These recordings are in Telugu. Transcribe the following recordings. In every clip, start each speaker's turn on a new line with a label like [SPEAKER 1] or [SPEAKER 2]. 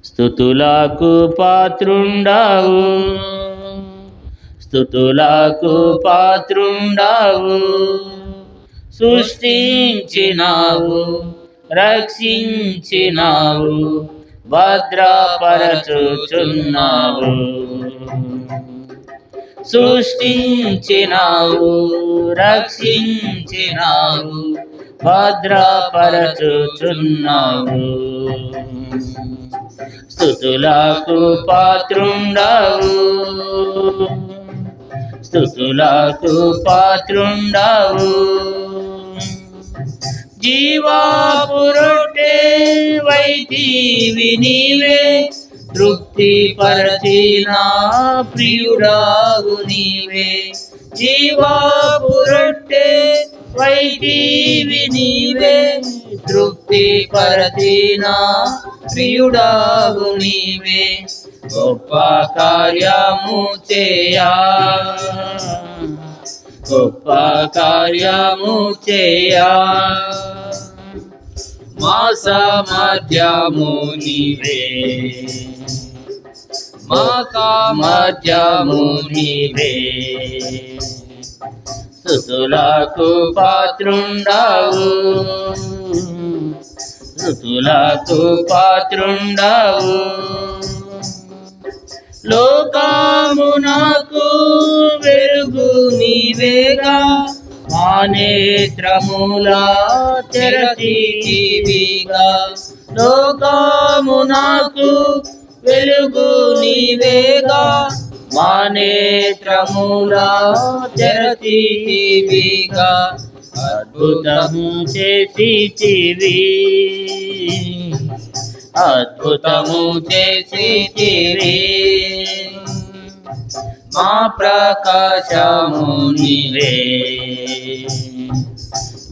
[SPEAKER 1] స్తుతులకు పాత్రుండావు, స్తుతులకు పాత్రుండావు. సృష్టించినావు, రక్షించినావు, భద్రపరచుచున్నావు. సృష్టించినావు, రక్షించినావు, భద్రపరచుచున్నావు. స్తుతులకు పాత్రుండావు, స్తుతులకు పాత్రుండావు. జీవాపు రొట్టె వైతివి నీవే, తృప్తి పరచిన ప్రియుడావు నీవే. జీవాపు రొట్టె వైతివి నీవే, తృప్తి పరచిన ప్రియుడావు నీవే. గొప్ప కార్యము చేయా, గొప్ప కార్యము చేయా, మా సామర్థ్యము నీవే, మా సామర్థ్యము నీవే. స్తుతులకు పాత్రుండావు, స్తుతులకు పాత్రుండావు. లోకమునకు వెలుగు నీవేగా, మా నేత్రముల తెరచితివిగా. లోకమునకు వెలుగు నీవేగా, మా నేత్రముల తెరచితివిగా. అద్భుతము చేసితివి, అద్భుతము చేసితివి, మా ప్రకాశము నీవే,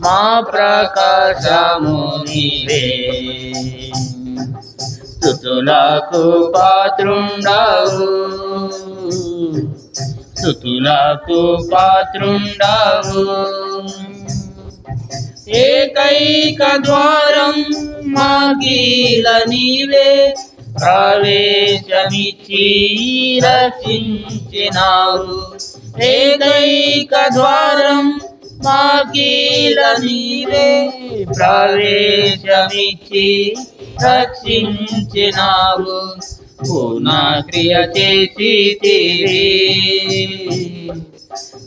[SPEAKER 1] మా ప్రకాశము నీవే. స్తుతులకు పాత్రుండావు, స్తుతులకు పాత్రుండావు. ఏకైక ద్వారం మాకీల నీవే, ప్రవేశమిచ్చి రక్షించినావు. ఏకైక ద్వారం మాకీల నీవే, ప్రవేశమిచ్చి రక్షించినావు. పూర్ణ క్రియ చేసితివి,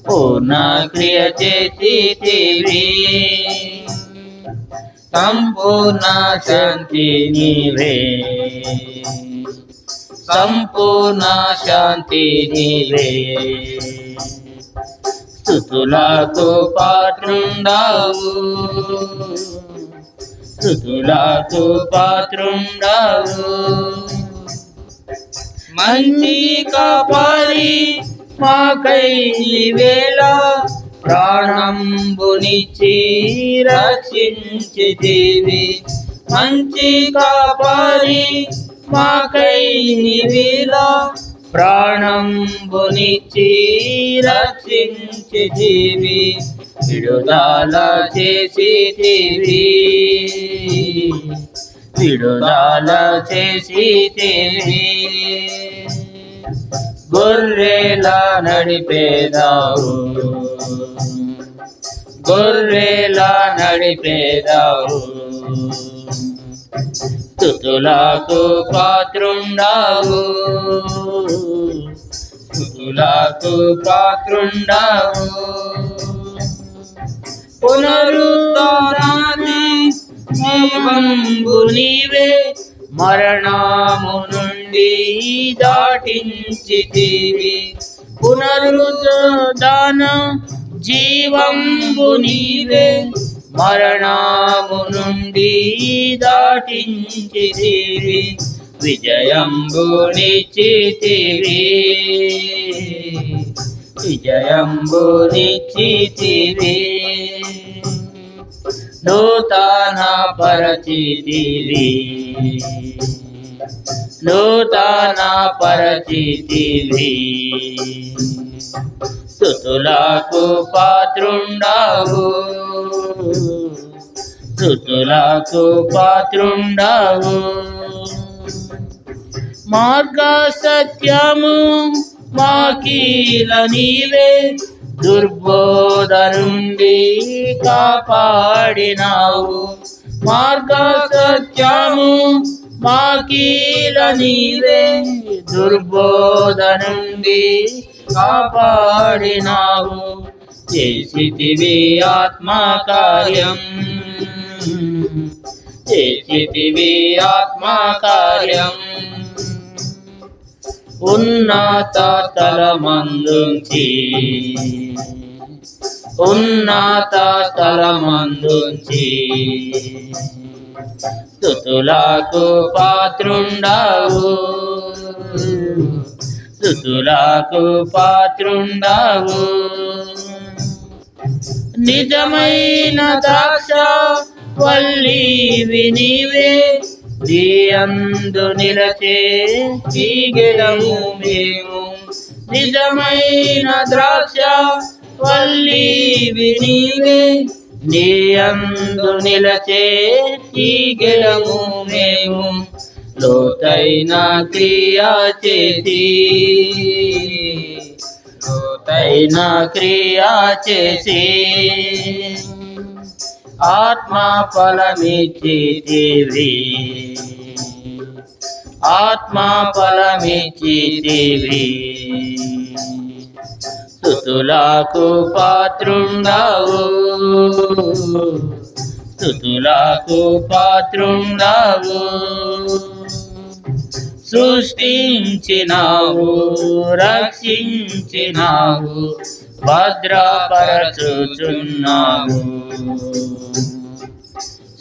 [SPEAKER 1] పూర్ణ క్రియ చేసితివి, సంపూర్ణ శాంతి నీవే, సంపూర్ణ శాంతి నీవే. స్తుతులకు పాత్రుండావు, స్తుతులకు పాత్రుండావు. మంచి కాపరి మాకై నీవేళ, ప్రాణంబునిచ్చి రక్షించితివి. మంచి కాపరి మాకై నీవేళ, ప్రాణంబునిచ్చి రక్షించితివి. విడుదల చేసితివి, విడుదల చేసితివి. గొర్రెలా నడిపేదావు, గొర్రెలా నడిపేదావు. స్తుతులకు పాత్రుండావు, స్తుతులకు పాత్రుండావు. పునరుద్ధరణి జీవంబు నీవే, మరణము నుండి దాటించితివి. పునరుద్ధరణ జీవంబు నీవే, మరణము నుండి దాటించితివి. విజయంబునిచ్చితివి, విజయంబునిచ్చితివి. నూతన పరచితివి, నూతన పరచితివి. స్తుతులకు పాత్రుండావు, స్తుతులకు పాత్రుండావు. మార్గ సత్యము మాకీల నీవే, దుర్బోధ నుండి కాపాడినావు. మార్గ సత్యము మాకీల నీవే, దుర్బోధ నుండి కాపాడినావు. చేసితివి ఆత్మకార్యం, చేసితివి ఆత్మకార్యం. ఉన్నత స్థలమందుంచి, ఉన్నత స్థలమందుంచి స్తుతులకు పాత్రుండావు, స్తుతులకు పాత్రుండావు. నిజమైన ద్రాక్ష వల్లివి నీవే, నీయందు నిలచే తీగెలము మేము. నిజమైన ద్రాక్ష వల్లివి నీవే, నీయందు నిలచే తీగెలము మేము. లోతైన క్రియా చేసి, లోతైన క్రియా చేసి ఆత్మ ఫలమిచ్చితివి, ఆత్మ ఫలమిచ్చితివి. స్తుతులకు పాత్రుండావు, స్తుతులకు పాత్రుండావు. సృష్టించినావు, రక్షించినావు, భద్రపరచుచున్నావు.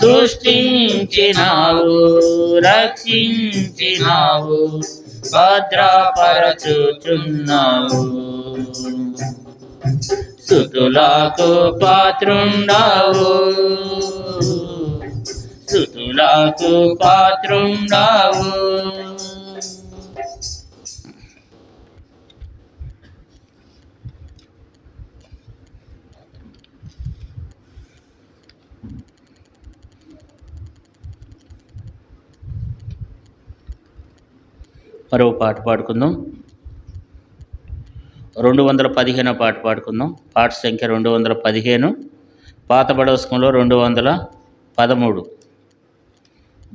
[SPEAKER 1] సృష్టించినావు, రక్షించినావు, భద్రపరచుచున్నావు. స్తుతులకు పాత్రుండావు, స్తుతులకు పాత్రుండావు. మరో పాట పాడుకుందాం. 215 పాట పాడుకుందాం. పాట సంఖ్య 215. పాత బడవస్కంలో 213.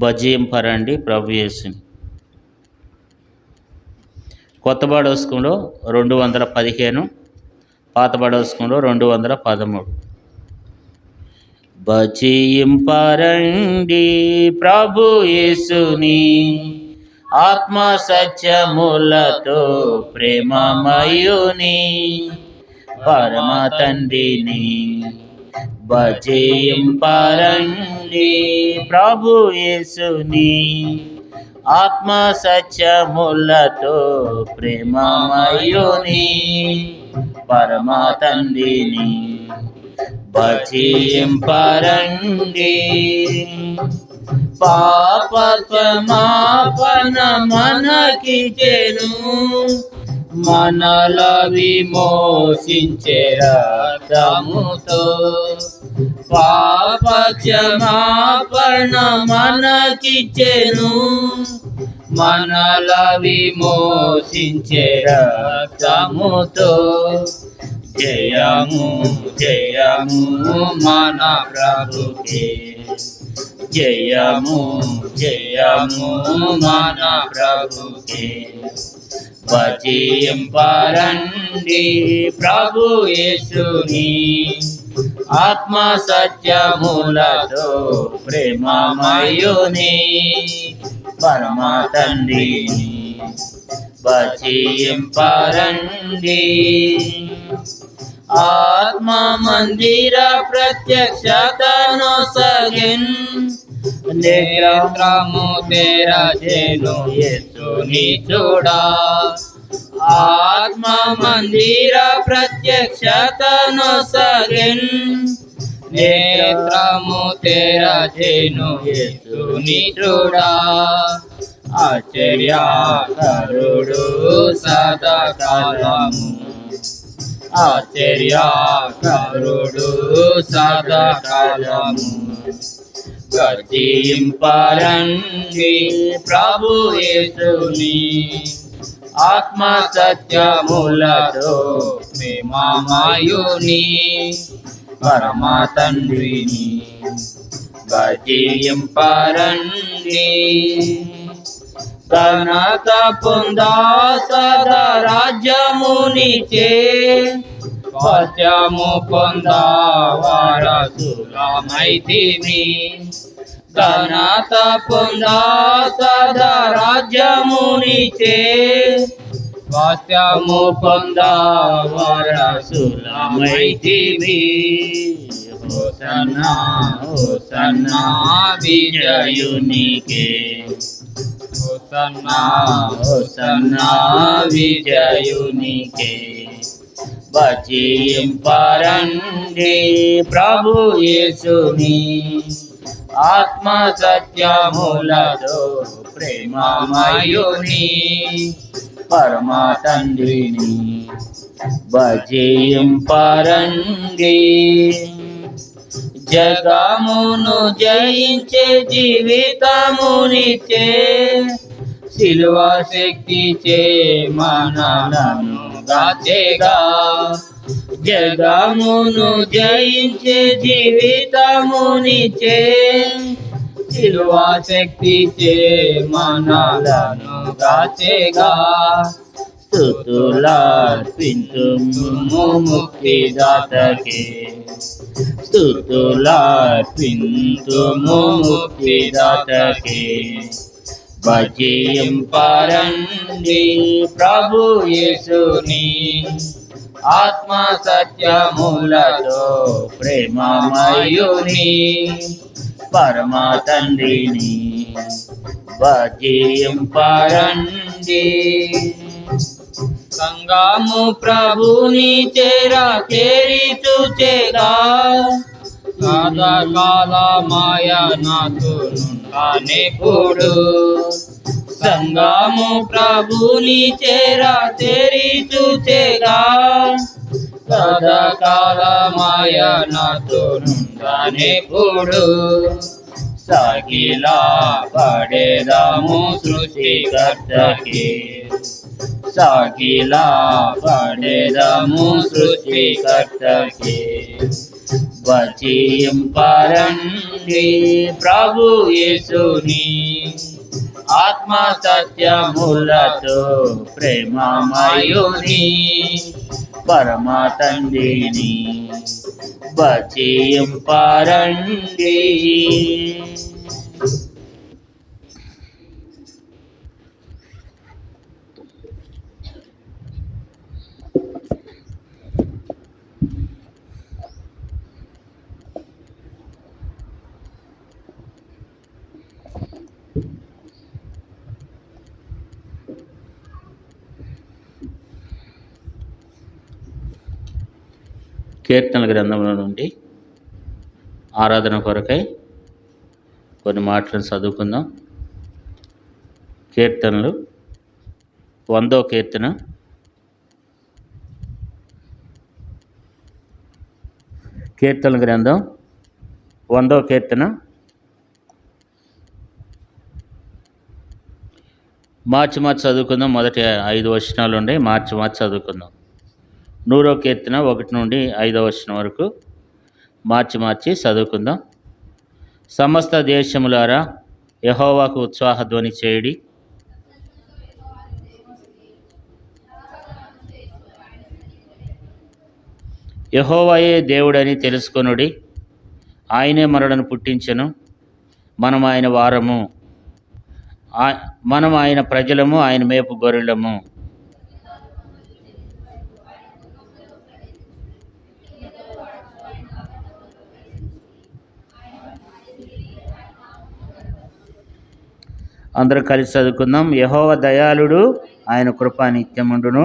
[SPEAKER 1] భజింపరండి ప్రభు యేసుని. కొత్త బడవస్కంలో 215, పాత బడవస్కంలో 213. భజింపరండి ప్రభు యేసుని, ఆత్మ సత్యములతో ప్రేమమయుని పరమ తండ్రిని. భజింపరండి ప్రభు యేసుని, ఆత్మ సత్యములతో ప్రేమమయుని పరమ తండ్రిని. భజింపరండి. పాపమాపన మనకిచెను, మనల విమోచించే రక్తముతో. పాపక్షమాపణ మనకిచెను, మనల విమోచించే రక్తముతో. జయము జయము మన ప్రభుకే, జయము జయము మన ప్రభుకే. భజింపరండి ప్రభు యేసుని, ఆత్మ సత్యములతో ప్రేమమయుని పరమ తండ్రిని. భజింపరండి. ఆత్మ మందిర ప్రత్యక్షతను సగిన్, నేత్రము తెరచెను యేసుని చూడా. ఆత్మ మందిర ప్రత్యక్షతను సగిన్, నేత్రము తెరచెను యేసుని చూడా. ఆశ్చర్యకరుడు సదాకాలము, ఆశ్చర్యకరుడు సదాకాలము. గతింపరండి ప్రభు యేసుని ఆత్మ సత్యములతో ప్రేమమయుని పరమ తండ్రిని గతింపరండి ఘనత పొందా సదా రాజ్యమునిచే స్వాస్థ్యము పొందా వారసులమైతిమి ఘనత పొందా సదా రాజ్యమునిచే స్వాస్థ్యము పొందా వారసులమైతిమి హోసన్నా హోసన్నా విజయునికే హోసన్నా హోసన్నా విజయునికే భజింపరండి ప్రభు యేసుని ఆత్మ సత్యములతో ప్రేమమయుని పరమ తండ్రిని భజింపరండి జగమును జయించే జీవితమునిచే సిలువ శక్తిచే మనలను గాచేగా జగమును జయించే జీవితమునిచే సిలువ శక్తిచే మనలను గాచేగా స్తుతులార్పింతుము ముక్తిదాతకే స్తుతులార్పింతుము ముక్తిదాతకే భజింపరండి ప్రభు యేసుని ఆత్మ సత్యములతో ప్రేమమయుని పరమ తండ్రిని భజింపరండి సంగము ప్రభుని చేరి చూచేగా సదాకాల మాయ నాతో నుండానెప్పుడు సంగము ప్రభుని చేరి చూచేగా సదాకాల మాయ నాతో నుండానెప్పుడు సాగిలా పడేదాము సృష్టికర్తకి సాగిలా పడేదాము సృష్టికర్తకి భజింపరండి ప్రభు యేసుని ఆత్మ సత్యములతో ప్రేమమయుని పరమ తండ్రిని భజింపరండి. కీర్తనల గ్రంథంలో నుండి ఆరాధన కొరకై కొన్ని మాటలను చదువుకుందాం. కీర్తనలు 100వ కీర్తన, కీర్తనల గ్రంథం 100వ కీర్తన మార్చి చదువుకుందాం. మొదటి 5 వచనాలు ఉండే మార్చి చదువుకుందాం. 100వ కీర్తన 1 నుండి 5వ వచనం వరకు మార్చి చదువుకుందాం. సమస్త దేశములారా యెహోవాకు ఉత్సాహధ్వని చేయుడి. యెహోవాయే దేవుడని తెలుసుకొనుడి. ఆయనే మనలను పుట్టించెను. మనం ఆయన వారము, మనం ఆయన ప్రజలము, ఆయన మేపు గొర్రెలము. అందరూ కలిసి చదువుకుందాం. యెహోవా దయాళుడు, ఆయన కృప నిత్యముండును,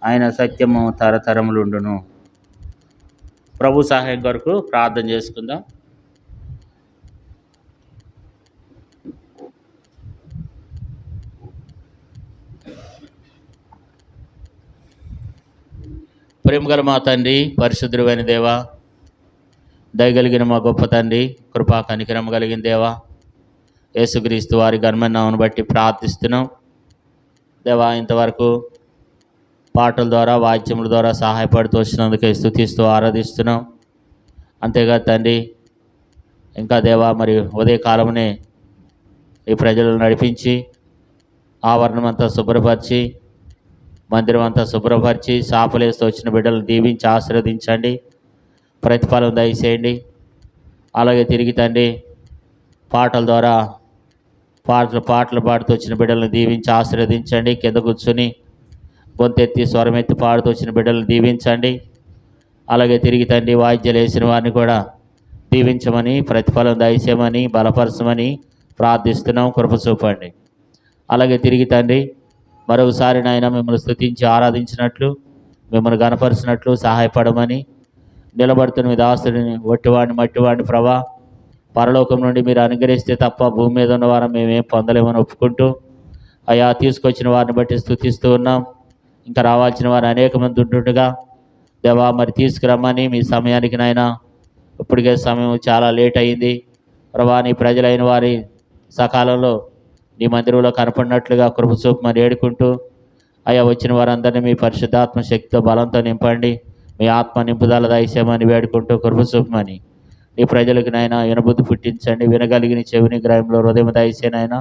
[SPEAKER 1] ఆయన సత్యము తరతరములుండును. ప్రభు సహాయం కొరకు ప్రార్థన చేసుకుందాం. ప్రేమగల మా తండ్రి, పరిశుద్ధుడైన దేవా, దయగలిగిన మా గొప్ప తండ్రి, కృపా కనికరం కలిగిన దేవా, యేసుక్రీస్తు వారి ఘనమైన నామమును బట్టి ప్రార్థిస్తున్నాం దేవా. ఇంతవరకు పాటల ద్వారా, వాద్యముల ద్వారా సహాయపడుతూ వచ్చినందుకే స్తుతిస్తూ ఆరాధిస్తున్నాం. అంతేగా తండ్రి, ఇంకా దేవా మరి ఉదయకాలమునే ఈ ప్రజలను నడిపించి ఆవరణం అంతా శుభ్రపరిచి, మందిరం అంతా శుభ్రపరిచి, సాపలేస్తూ వచ్చిన బిడ్డలను దీవించి ఆశీర్వదించండి, ప్రతిఫలం దయచేయండి. అలాగే తిరిగి తండ్రి పాటల ద్వారా పాటలు పాడుతూ వచ్చిన బిడ్డలను దీవించి ఆశీర్వదించండి. కింద కూర్చొని గొంతెత్తి స్వరమెత్తి పాడుతూ వచ్చిన బిడ్డలను దీవించండి. అలాగే తిరిగి తండ్రి వాయిద్యాలు వేసిన వారిని కూడా దీవించమని, ప్రతిఫలం దయచేయమని, బలపరచమని ప్రార్థిస్తున్నాం. కృప చూపండి. అలాగే తిరిగి తండ్రి మరొకసారి నాయన మిమ్మల్ని స్తుతించి ఆరాధించినట్లు, మిమ్మల్ని గణపరిచినట్లు సహాయపడమని, నిలబడుతున్న మీ దాసుడిని మట్టివాడిని ప్రభా, పరలోకం నుండి మీరు అనుగ్రహిస్తే తప్ప భూమి మీద ఉన్న వారం మేమేం పొందలేమని ఒప్పుకుంటూ అయా తీసుకొచ్చిన వారిని బట్టి స్తుతిస్తూ ఉన్నాం. ఇంకా రావాల్సిన వారు అనేక మంది ఉంటుండగా దేవా మరి తీసుకురమ్మని, మీ సమయానికి నాయన ఇప్పటికే సమయం చాలా లేట్ అయింది ప్రభా, నీ ప్రజలైన వారి సకాలంలో నీ మందిరంలో కనపడినట్లుగా కృప చూపమని వేడుకుంటూ అయ్యా వచ్చిన వారందరినీ మీ పరిశుద్ధాత్మ శక్తితో బలంతో నింపండి, మీ ఆత్మ నింపుదల దయచేయమని వేడుకుంటూ కృప చూపమని, నీ ప్రజలకు నాయన వినబుద్ధి పుట్టించండి, వినగలిగిన చెవిని గ్రహంలో హృదయం దయచేనైనా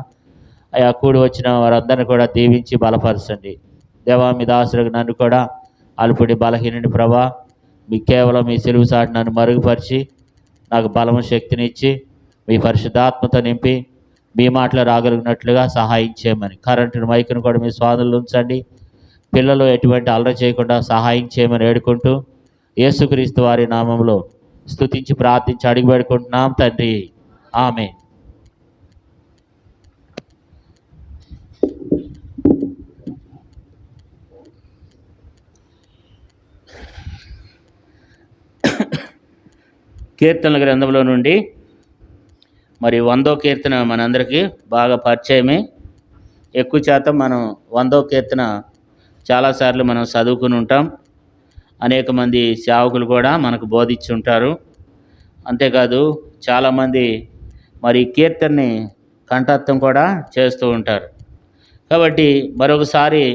[SPEAKER 1] అయ్యా కూడి వచ్చిన వారందరినీ కూడా దీవించి బలపరచండి దేవా. మీ దాసులకు నన్ను కూడా అల్పుడి బలహీనుడి ప్రభా, మీ కేవలం మీ సిలువు సాటి నన్ను మరుగుపరిచి నాకు బలము శక్తినిచ్చి మీ పరిశుద్ధాత్మతో నింపి మీ మాటలు రాగలిగినట్లుగా సహాయం చేయమని, కరెంటును మైకును కూడా మీ స్వాధీనంలో ఉంచండి. పిల్లలు ఎటువంటి అల్లరి చేయకుండా సహాయం చేయమని వేడుకుంటూ యేసుక్రీస్తు వారి నామంలో స్తుతించి ప్రార్థించి అడిగి వేడుకుంటున్నాం తండ్రి, ఆమేన్. కీర్తనల గ్రంథంలో నుండి మరి 100వ కీర్తన మనందరికీ బాగా పరిచయమే. ఎక్కువ శాతం మనం 100వ కీర్తన చాలాసార్లు మనం చదువుకుని ఉంటాం. అనేక మంది సేవకులు కూడా మనకు బోధించి ఉంటారు. అంతేకాదు చాలామంది మరి కీర్తనని కంఠస్థం కూడా చేస్తూ ఉంటారు. కాబట్టి మరొకసారి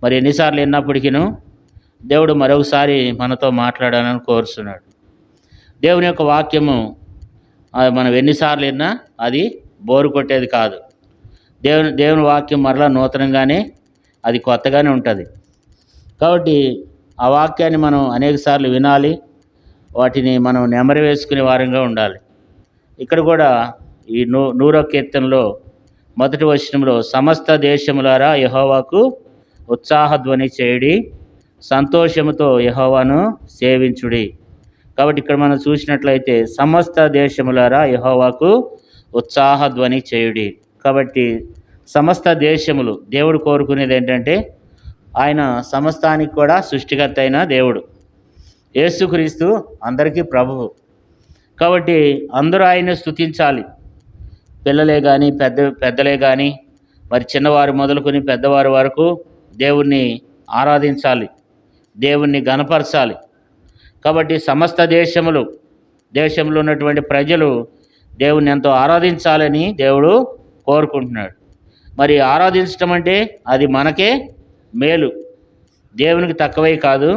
[SPEAKER 1] మరి ఎన్నిసార్లు విన్నప్పటికీను దేవుడు మరొకసారి మనతో మాట్లాడాలని కోరుతున్నాడు. దేవుని యొక్క వాక్యము మనం ఎన్నిసార్లు విన్నా అది బోరు కొట్టేది కాదు. దేవుని వాక్యం మరలా నూతనంగానే అది కొత్తగానే ఉంటుంది. కాబట్టి ఆ వాక్యాన్ని మనం అనేకసార్లు వినాలి, వాటిని మనం నెమరు వేసుకునే వారంగా ఉండాలి. ఇక్కడ కూడా ఈ 100వ కీర్తనలో మొదటి వచనంలో సమస్త దేశములారా యెహోవాకు ఉత్సాహధ్వని చేయుడి, సంతోషముతో యెహోవాను సేవించుడి. కాబట్టి ఇక్కడ మనం చూసినట్లయితే సమస్త దేశములారా యెహోవాకు ఉత్సాహధ్వని చేయుడి. కాబట్టి సమస్త దేశములు దేవుడు కోరుకునేది ఏంటంటే ఆయన సమస్తానికి కూడా సృష్టికర్త అయిన దేవుడు. యేసుక్రీస్తు అందరికీ ప్రభువు. కాబట్టి అందరూ ఆయన్ని స్తుతించాలి. పిల్లలే కానీ పెద్దలే కానీ మరి చిన్నవారు మొదలుకొని పెద్దవారి వరకు దేవుణ్ణి ఆరాధించాలి, దేవుణ్ణి గణపరచాలి. కాబట్టి సమస్త దేశంలో ఉన్నటువంటి ప్రజలు దేవుణ్ణి ఎంతో ఆరాధించాలని దేవుడు కోరుకుంటున్నాడు. మరి ఆరాధించటం అంటే అది మనకే మేలు, దేవునికి తక్కువే కాదు.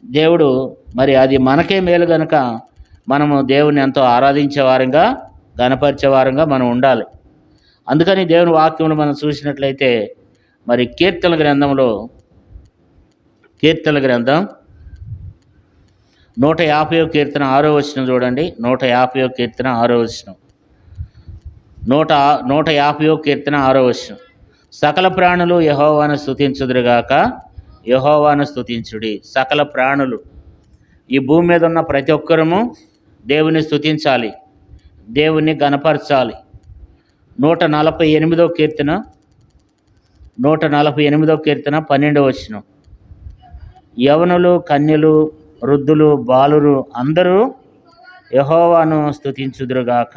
[SPEAKER 1] దేవుడు మరి అది మనకే మేలు కనుక మనము దేవుని ఎంతో ఆరాధించే వారంగా, గణపరిచే వారంగా మనం ఉండాలి. అందుకని దేవుని వాక్యంలో మనం చూసినట్లయితే మరి కీర్తనల గ్రంథం 150వ కీర్తన 6వ వచనం చూడండి. 150వ కీర్తన 6వ వచనం. 150వ కీర్తన 6వ వచనం. సకల ప్రాణులు యెహోవాను స్తుతించుదురుగాక, యెహోవాను స్తుతించుడి. సకల ప్రాణులు, ఈ భూమి మీద ఉన్న ప్రతి ఒక్కరము దేవుని స్తుతించాలి, దేవుని గణపరచాలి. 148వ కీర్తన 12వ వచనం. యవనులు, కన్యలు, వృద్ధులు, బాలురు అందరూ యెహోవాను స్తుతించుదురుగాక.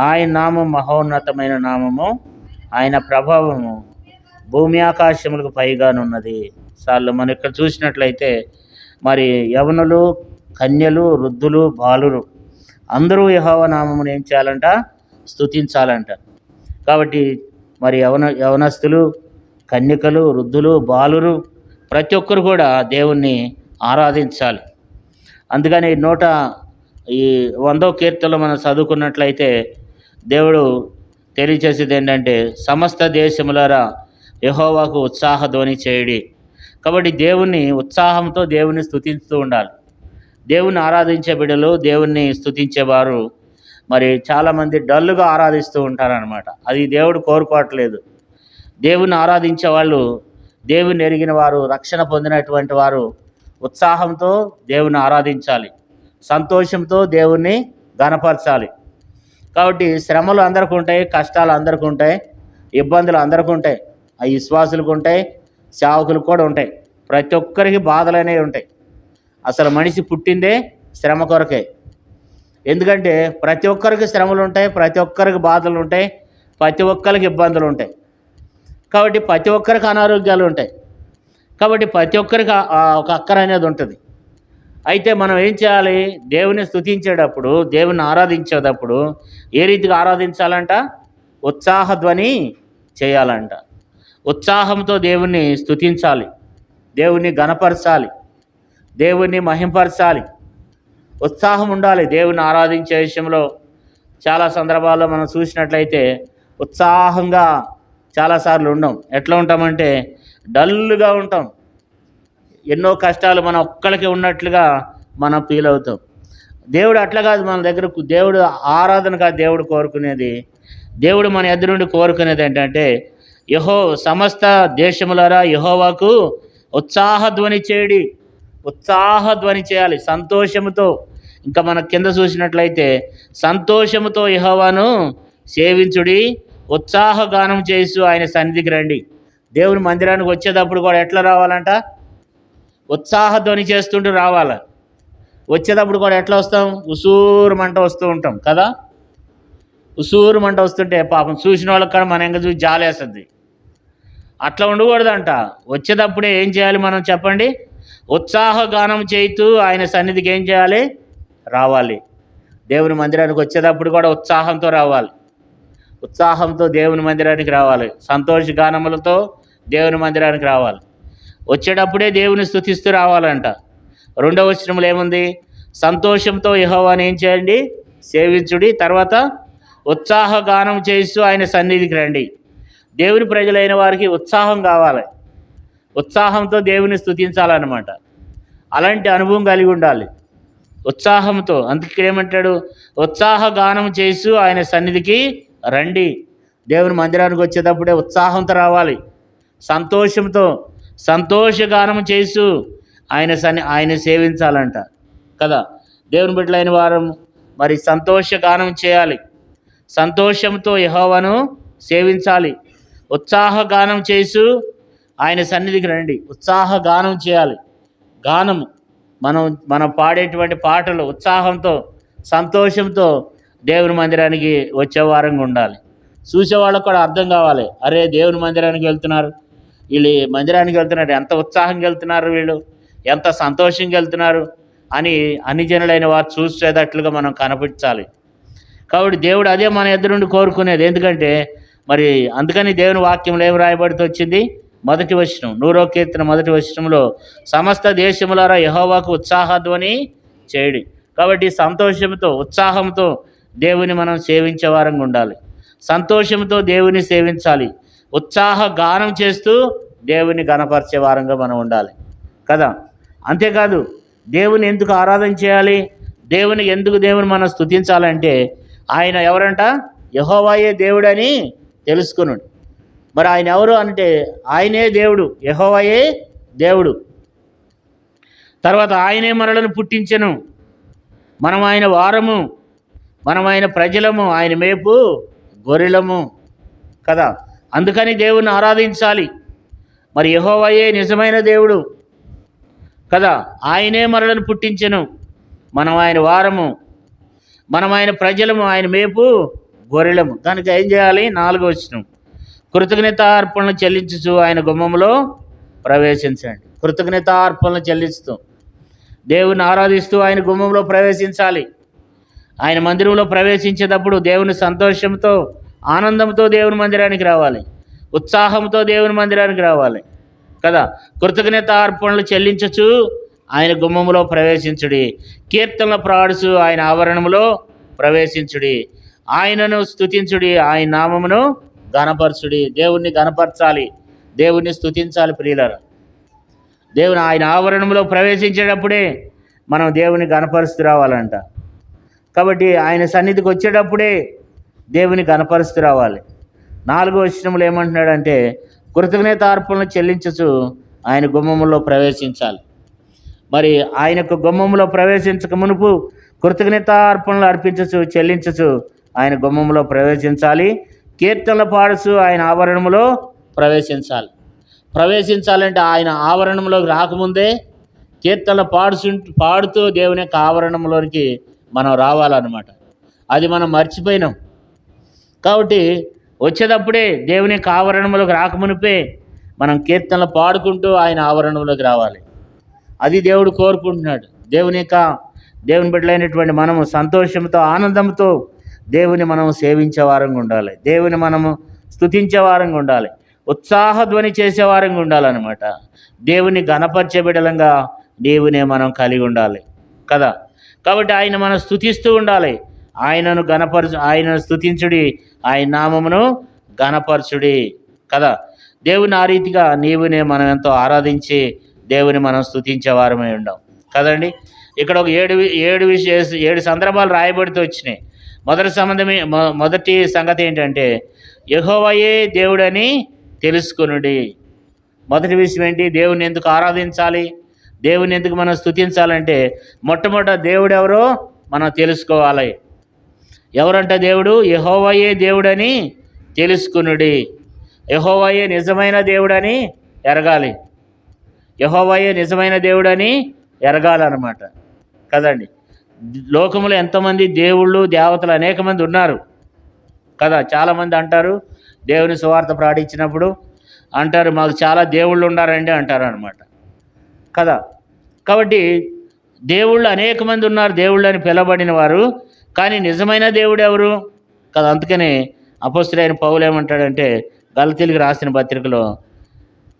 [SPEAKER 1] ఆయన నామం మహోన్నతమైన నామము, ఆయన ప్రభావము భూమి ఆకాశములకు పైగానున్నది. సార్లు మనం ఇక్కడ చూసినట్లయితే మరి యవనులు, కన్యలు, వృద్ధులు, బాలురు అందరూ యెహోవా నామమును ఏం చేయాలంట? స్తుతించాలంట. కాబట్టి మరి యవనస్తులు, కన్యకలు, వృద్ధులు, బాలురు ప్రతి ఒక్కరు కూడా దేవుణ్ణి ఆరాధించాలి. అందుకని ఈ 100వ కీర్తనలో మనం చదువుకున్నట్లయితే దేవుడు తెలియచేసేది ఏంటంటే, సమస్త దేశములారా యెహోవాకు ఉత్సాహ ధ్వని చేయుడి. కాబట్టి దేవుణ్ణి ఉత్సాహంతో దేవుణ్ణి స్తుతిస్తూ ఉండాలి. దేవుణ్ణి ఆరాధించే బిడ్డలు, దేవుణ్ణి స్తుతించేవారు మరి చాలామంది డల్లుగా ఆరాధిస్తూ ఉంటారనమాట. అది దేవుడు కోరుకోవట్లేదు. దేవుణ్ణి ఆరాధించే వాళ్ళు, దేవుని ఎరిగిన వారు, రక్షణ పొందినటువంటి వారు ఉత్సాహంతో దేవుని ఆరాధించాలి, సంతోషంతో దేవుణ్ణి ఘనపరచాలి. కాబట్టి శ్రమలు అందరికీ ఉంటాయి, కష్టాలు అందరికీ ఉంటాయి, ఇబ్బందులు అందరికీ ఉంటాయి. అవి విశ్వాసులకు ఉంటాయి, సేవకులకు కూడా ఉంటాయి. ప్రతి ఒక్కరికి బాధలు అనేవి ఉంటాయి. అసలు మనిషి పుట్టిందే శ్రమ కొరకే. ఎందుకంటే ప్రతి ఒక్కరికి శ్రమలు ఉంటాయి, ప్రతి ఒక్కరికి బాధలు ఉంటాయి, ప్రతి ఒక్కరికి ఇబ్బందులు ఉంటాయి. కాబట్టి ప్రతి ఒక్కరికి అనారోగ్యాలు ఉంటాయి. కాబట్టి ప్రతి ఒక్కరికి ఒక అక్కర అనేది ఉంటుంది. అయితే మనం ఏం చేయాలి? దేవుని స్తుతించేటప్పుడు, దేవుని ఆరాధించేటప్పుడు ఏ రీతిగా ఆరాధించాలంట? ఉత్సాహ ధ్వని చేయాలంట. ఉత్సాహంతో దేవుణ్ణి స్తుతించాలి, దేవుణ్ణి ఘనపరచాలి, దేవుణ్ణి మహింపరచాలి. ఉత్సాహం ఉండాలి దేవుని ఆరాధించే విషయంలో. చాలా సందర్భాల్లో మనం చూసినట్లయితే ఉత్సాహంగా చాలాసార్లు ఉండం. ఎట్లా ఉంటామంటే డల్గా ఉంటాం. ఎన్నో కష్టాలు మన ఒక్కడికి ఉన్నట్లుగా మనం ఫీల్ అవుతాం. దేవుడు అట్లా కాదు. మన దగ్గర దేవుడు ఆరాధన కాదు దేవుడు కోరుకునేది. దేవుడు మన ఎదురుండి కోరుకునేది ఏంటంటే, సమస్త దేశములారా యెహోవాకు ఉత్సాహ ధ్వని చేయుడి. ఉత్సాహ ధ్వని చేయాలి సంతోషముతో. ఇంకా మన కింద చూసినట్లయితే సంతోషముతో యెహోవాను సేవించుడి, ఉత్సాహ గానం చేస్తూ ఆయన సన్నిధికి రండి. దేవుని మందిరానికి వచ్చేటప్పుడు కూడా ఎట్లా రావాలంట? ఉత్సాహ ధ్వని చేస్తుంటూ రావాలి. వచ్చేటప్పుడు కూడా ఎట్లా వస్తాం? ఉసూరుమంట వస్తూ ఉంటాం కదా. ఉసూరుమంట వస్తుంటే పాపం చూసిన వాళ్ళకి కూడా మన ఇంకా చూసి జాలేస్తుంది. అట్లా ఉండకూడదంట. వచ్చేటప్పుడే ఏం చేయాలి మనం చెప్పండి? ఉత్సాహ గానం చేస్తూ ఆయన సన్నిధికి ఏం చేయాలి? రావాలి. దేవుని మందిరానికి వచ్చేటప్పుడు కూడా ఉత్సాహంతో రావాలి. ఉత్సాహంతో దేవుని మందిరానికి రావాలి. సంతోష గానములతో దేవుని మందిరానికి రావాలి. వచ్చేటప్పుడే దేవుని స్తుతిస్తూ రావాలంట. 2వ వచనంలో ఏముంది? సంతోషంతో యెహోవాను ఏం చేయండి? సేవించుడి. తర్వాత ఉత్సాహ గానం చేస్తూ ఆయన సన్నిధికి రండి. దేవుని ప్రజలైన వారికి ఉత్సాహం కావాలి. ఉత్సాహంతో దేవుని స్తుతించాలన్నమాట. అలాంటి అనుభవం కలిగి ఉండాలి ఉత్సాహంతో. అందుకే ఏమంటాడు? ఉత్సాహ గానం చేస్తూ ఆయన సన్నిధికి రండి. దేవుని మందిరానికి వచ్చేటప్పుడే ఉత్సాహంతో రావాలి, సంతోషంతో సంతోషగానం చేస్తూ ఆయన సేవించాలంట కదా. దేవుని బిడ్డలైన వారు మరి సంతోషగానం చేయాలి, సంతోషంతో యెహోవాను సేవించాలి, ఉత్సాహగానం చేస్తూ ఆయన సన్నిధికి రండి. ఉత్సాహగానం చేయాలి. గానము మనం పాడేటువంటి పాటలు ఉత్సాహంతో సంతోషంతో దేవుని మందిరానికి వచ్చే వారంగా ఉండాలి. చూసేవాళ్ళకు కూడా అర్థం కావాలి, అరే దేవుని మందిరానికి వెళ్తున్నారు, వీళ్ళు మందిరానికి వెళ్తున్నారు, ఎంత ఉత్సాహంగా వెళ్తున్నారు, వీళ్ళు ఎంత సంతోషంగా వెళ్తున్నారు అని అన్ని జనులైన వారు చూసేటట్లుగా మనం కనపించాలి. కాబట్టి దేవుడు అదే మన ఎదురుండి కోరుకునేది. ఎందుకంటే మరి అందుకని దేవుని వాక్యంలో ఏం రాయబడుతూ వచ్చింది? 1వ వచనం, 100వ కీర్తన 1వ వచనంలో సమస్త దేశములారా యెహోవాకు ఉత్సాహధ్వని చేయుడి. కాబట్టి సంతోషంతో ఉత్సాహంతో దేవుని మనం సేవించే వారంగా ఉండాలి. సంతోషంతో దేవుని సేవించాలి. ఉత్సాహ గానం చేస్తూ దేవుని ఘనపరిచే వారంగా మనం ఉండాలి కదా. అంతేకాదు దేవుని ఎందుకు ఆరాధన చేయాలి, దేవుని మనం స్తుతించాలంటే ఆయన ఎవరంట? యెహోవాయే దేవుడని తెలుసుకున్నాడు. మరి ఆయన ఎవరు అంటే ఆయనే దేవుడు, యెహోవాయే దేవుడు. తర్వాత ఆయనే మనలను పుట్టించెను, మనం ఆయన వారము, మనం ఆయన ప్రజలము, ఆయన మేపు గొర్రెలము కదా. అందుకని దేవుని ఆరాధించాలి. మరి యెహోవాయే నిజమైన దేవుడు కదా. ఆయనే మనలను పుట్టించెను, మనం ఆయన వారము, మనం ఆయన ప్రజలము, ఆయన మేపు గొర్రెలము. కనుక ఏం చేయాలి? 4వ వచనం, కృతజ్ఞతార్పణలు చెల్లించుచు ఆయన గుమ్మములో ప్రవేశించండి. కృతజ్ఞతార్పణలు చెల్లిస్తూ దేవుని ఆరాధిస్తూ ఆయన గుమ్మంలో ప్రవేశించాలి. ఆయన మందిరంలో ప్రవేశించేటప్పుడు దేవుని సంతోషంతో, ఆనందంతో దేవుని మందిరానికి రావాలి, ఉత్సాహంతో దేవుని మందిరానికి రావాలి కదా. కృతజ్ఞత అర్పణలు చెల్లించచ్చు ఆయన గుమ్మములో ప్రవేశించుడి, కీర్తనల ప్రాడుచు ఆయన ఆవరణములో ప్రవేశించుడి, ఆయనను స్తుతించుడి, ఆయన నామమును గణపరచుడి. దేవుణ్ణి గణపరచాలి, దేవుణ్ణి స్తుతించాలి ప్రియులారా. దేవుని ఆయన ఆవరణంలో ప్రవేశించేటప్పుడే మనం దేవుని గణపరుస్తూ రావాలంట. కాబట్టి ఆయన సన్నిధికి వచ్చేటప్పుడే దేవుని గణపరుస్తూ రావాలి. 4వ వచనంలో ఏమంటున్నాడంటే కృతజ్ఞతార్పణలు చెల్లించచ్చు ఆయన గుమ్మములో ప్రవేశించాలి. మరి ఆయనకు గుమ్మములో ప్రవేశించక మునుపు కృతజ్ఞతార్పణలు అర్పించచ్చు, చెల్లించచ్చు ఆయన గుమ్మములో ప్రవేశించాలి. కీర్తనలు పాడుచు ఆయన ఆవరణములో ప్రవేశించాలి. ప్రవేశించాలంటే ఆయన ఆవరణంలోకి రాకముందే కీర్తనలు పాడుతూ దేవుని యొక్క ఆవరణంలోనికి మనం రావాలన్నమాట. అది మనం మర్చిపోయినాం. కాబట్టి వచ్చేటప్పుడే దేవుని యొక్క ఆవరణంలోకి రాకమునిపే మనం కీర్తనలు పాడుకుంటూ ఆయన ఆవరణంలోకి రావాలి. అది దేవుడు కోరుకుంటున్నాడు. దేవుని బిడ్డలైనటువంటి మనము సంతోషంతో, ఆనందంతో దేవుని మనం సేవించే వారంగా ఉండాలి, దేవుని మనము స్తుతించే వారంగా ఉండాలి, ఉత్సాహధ్వని చేసే వారంగా ఉండాలన్నమాట. దేవుని గణపరిచే బిడ్డలంగా దేవునే మనం కలిగి ఉండాలి కదా. కాబట్టి ఆయన మనం స్తుతిస్తూ ఉండాలి. ఆయనను స్తుతించుడి, ఆయన నామమును గణపరచుడి కదా. దేవుని ఆ రీతిగా నీవునే మనం ఎంతో ఆరాధించి దేవుని మనం స్తుతించే వారమై ఉండాం కదండి. ఇక్కడ ఒక 7 సందర్భాలు రాయబడుతూ వచ్చినాయి. మొదటి సంగతి ఏంటంటే యెహోవాయే దేవుడని తెలుసుకొనుడి. మొదటి విషయం ఏంటి? దేవుని ఎందుకు ఆరాధించాలి, దేవుని ఎందుకు మనం స్తుతించాలంటే మొట్టమొదట దేవుడు ఎవరో మనం తెలుసుకోవాలి. ఎవరంట దేవుడు? యెహోవాయే దేవుడని తెలుసుకొనుడి. యెహోవాయే నిజమైన దేవుడని ఎరగాలి. యెహోవాయే నిజమైన దేవుడని ఎరగాలన్నమాట కదండి. లోకంలో ఎంతమంది దేవుళ్ళు, దేవతలు అనేక మంది ఉన్నారు కదా. చాలామంది అంటారు, దేవుని సువార్త ప్రకటించినప్పుడు అంటారు, మాకు చాలా దేవుళ్ళు ఉన్నారండి అంటారు అనమాట కదా. కాబట్టి దేవుళ్ళు అనేక మంది ఉన్నారు, దేవుళ్ళు అని పిలవబడిన వారు. కానీ నిజమైన దేవుడు ఎవరు కదా. అందుకనే అపోస్తలుడైన పౌలు ఏమంటాడంటే గలతీయులకు రాసిన పత్రికలో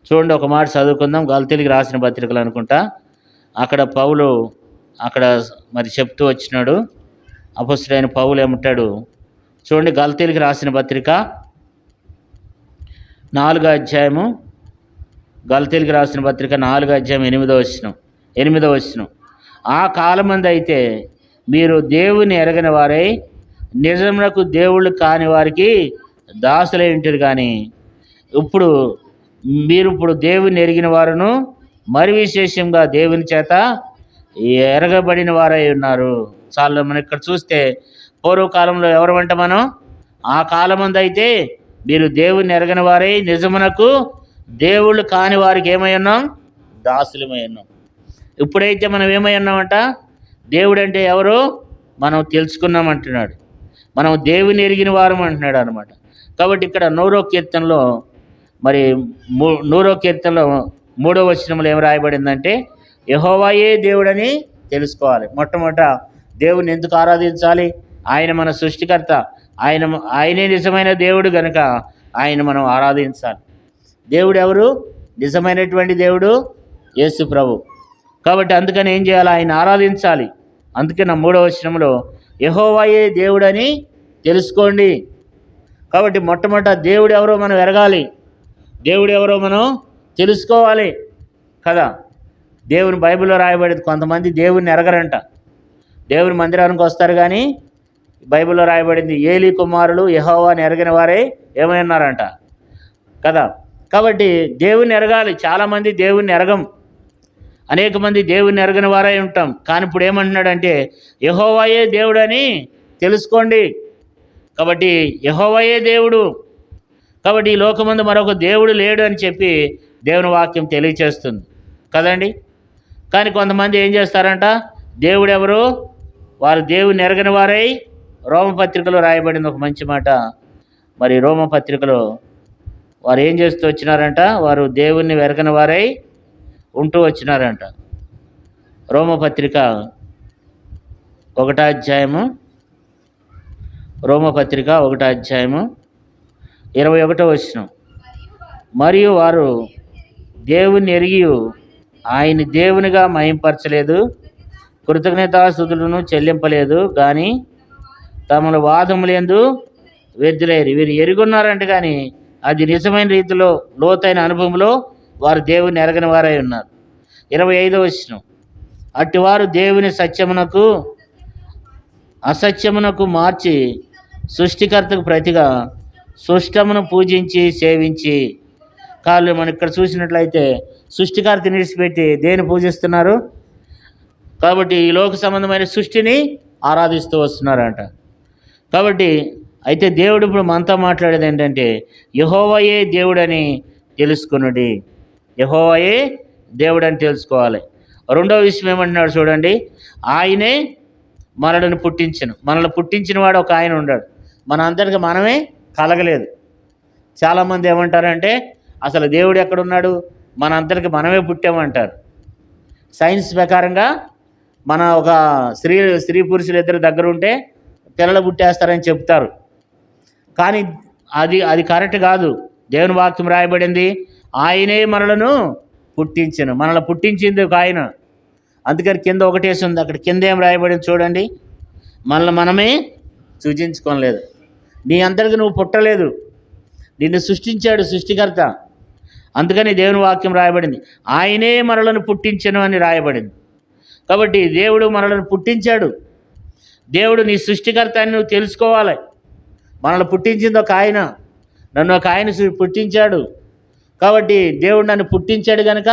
[SPEAKER 1] చూడండి, ఒక మాట చదువుకుందాం. గలతీయులకు రాసిన పత్రికలు అనుకుంటా. అక్కడ పౌలు మరి చెప్తూ వచ్చినాడు. అపోస్తలుడైన పౌలు ఏమంటాడు చూడండి, గలతీయులకు రాసిన పత్రిక 4వ అధ్యాయము, గలతీయులకు రాసిన పత్రిక 4వ అధ్యాయం 8వ వచనం. ఆ కాలమందు అయితే మీరు దేవుని ఎరగని వారై నిజమునకు దేవుళ్ళు కాని వారికి దాసులై ఉంటారు. కానీ మీరు దేవుని ఎరిగిన వారును మరి విశేషంగా దేవుని చేత ఎరగబడిన వారై ఉన్నారు. చాలా మనం ఇక్కడ చూస్తే పూర్వకాలంలో ఎవరమంట మనం? ఆ కాలమందు అయితే మీరు దేవుని ఎరగని వారై నిజమునకు దేవుళ్ళు కాని వారికి ఏమై ఉన్నాం? దాసులమై ఉన్నాం. ఇప్పుడైతే మనం ఏమై ఉన్నామంట? దేవుడు అంటే ఎవరో మనం తెలుసుకున్నామంటున్నాడు. మనం దేవుని ఎరిగిన వారం అంటున్నాడు అనమాట. కాబట్టి ఇక్కడ 100వ కీర్తనలో 3వ వచనంలో ఏం రాయబడిందంటే యెహోవాయే దేవుడని తెలుసుకోవాలి. మొట్టమొదట దేవుని ఎందుకు ఆరాధించాలి? ఆయన మన సృష్టికర్త, ఆయనే నిజమైన దేవుడు కనుక ఆయన మనం ఆరాధించాలి. దేవుడు ఎవరు? నిజమైనటువంటి దేవుడు యేసు ప్రభు. కాబట్టి అందుకని ఏం చేయాలి? ఆయన ఆరాధించాలి. అందుకని 3వ వచనంలో యెహోవాయే దేవుడని తెలుసుకోండి. కాబట్టి మొట్టమొదట దేవుడు ఎవరో మనం ఎరగాలి, దేవుడు ఎవరో మనం తెలుసుకోవాలి కదా. దేవుని బైబిల్లో రాయబడేది, కొంతమంది దేవుని ఎరగరంట. దేవుని మందిరానికి వస్తారు కానీ బైబిల్లో రాయబడింది ఏలీ కుమారులు యెహోవాని ఎరగిన వారే ఏమైనారంట కదా. కాబట్టి దేవుని ఎరగాలి. చాలామంది దేవుని ఎరగం, అనేక మంది దేవుని ఎరగని వారై ఉంటాం. కానీ ఇప్పుడు ఏమంటున్నాడంటే యెహోవాయే దేవుడని తెలుసుకోండి. కాబట్టి యెహోవాయే దేవుడు. కాబట్టి ఈ లోకమందు మరొక దేవుడు లేడు అని చెప్పి దేవుని వాక్యం తెలియచేస్తుంది కదండి. కానీ కొంతమంది ఏం చేస్తారంట? దేవుడు ఎవరు? వారు దేవుని ఎరగని వారై, రోమపత్రికలో రాయబడింది ఒక మంచి మాట. మరి రోమపత్రికలో వారు ఏం చేస్తూ వచ్చినారంట? వారు దేవుణ్ణి ఎరగని వారై ఉంటూ వచ్చినారంట. రోమపత్రిక 1వ అధ్యాయము 21వ వచనం. మరియు వారు దేవుని ఎరిగి ఆయన దేవునిగా మహింపరచలేదు, కృతజ్ఞతాస్తుతులను చెల్లింపలేదు, కానీ తమల వాదములందు వ్యర్థులైరి. వీరు ఎరుగున్నారంటే కానీ అది నిజమైన రీతిలో లోతైన అనుభవంలో వారు దేవుని ఎరగని వారై ఉన్నారు. 25వ వచనం. అట్టివారు దేవుని సత్యమునకు అసత్యమునకు మార్చి సృష్టికర్తకు ప్రతిగా సృష్టమును పూజించి సేవించి. కాళ్ళు మనం ఇక్కడ చూసినట్లయితే సృష్టికర్తని విడిచిపెట్టి దేని పూజిస్తున్నారు? కాబట్టి ఈ లోక సంబంధమైన సృష్టిని ఆరాధిస్తూ వస్తున్నారంట. కాబట్టి అయితే దేవుడు ఇప్పుడు మనతో మాట్లాడేది ఏంటంటే యెహోవాయే దేవుడని తెలుసుకునుడి. యెహోవాయే దేవుడని తెలుసుకోవాలి. రెండవ విషయం ఏమంటున్నాడు చూడండి, ఆయనే మనల్ని పుట్టించను. మనల్ని పుట్టించిన వాడు ఒక ఆయన ఉన్నాడు. మన అందరికీ మనమే కలగలేదు. చాలామంది ఏమంటారంటే అసలు దేవుడు ఎక్కడున్నాడు, మన అందరికీ మనమే పుట్టామంటారు. సైన్స్ ప్రకారంగా మన ఒక స్త్రీ పురుషులు ఇద్దరు దగ్గర ఉంటే పిల్లలు పుట్టేస్తారని చెప్తారు. కానీ అది కరెక్ట్ కాదు. దేవుని వాక్యం రాయబడింది ఆయనే మనలను పుట్టించను. మనల్ని పుట్టించింది ఒక ఆయన. అందుకని కింద ఒకటేసి ఉంది, అక్కడ కింద ఏం రాయబడింది చూడండి, మనల్ని మనమే సృజించుకోలేదు. నీ అందరికీ నువ్వు పుట్టలేదు, నిన్ను సృష్టించాడు సృష్టికర్త. అందుకని దేవుని వాక్యం రాయబడింది ఆయనే మనలను పుట్టించను అని రాయబడింది. కాబట్టి దేవుడు మనలను పుట్టించాడు. దేవుడు నీ సృష్టికర్త అని నువ్వు తెలుసుకోవాలి. మనల్ని పుట్టించింది ఒక ఆయన, నన్ను ఒక ఆయన పుట్టించాడు. కాబట్టి దేవుడు నన్ను పుట్టించాడు కనుక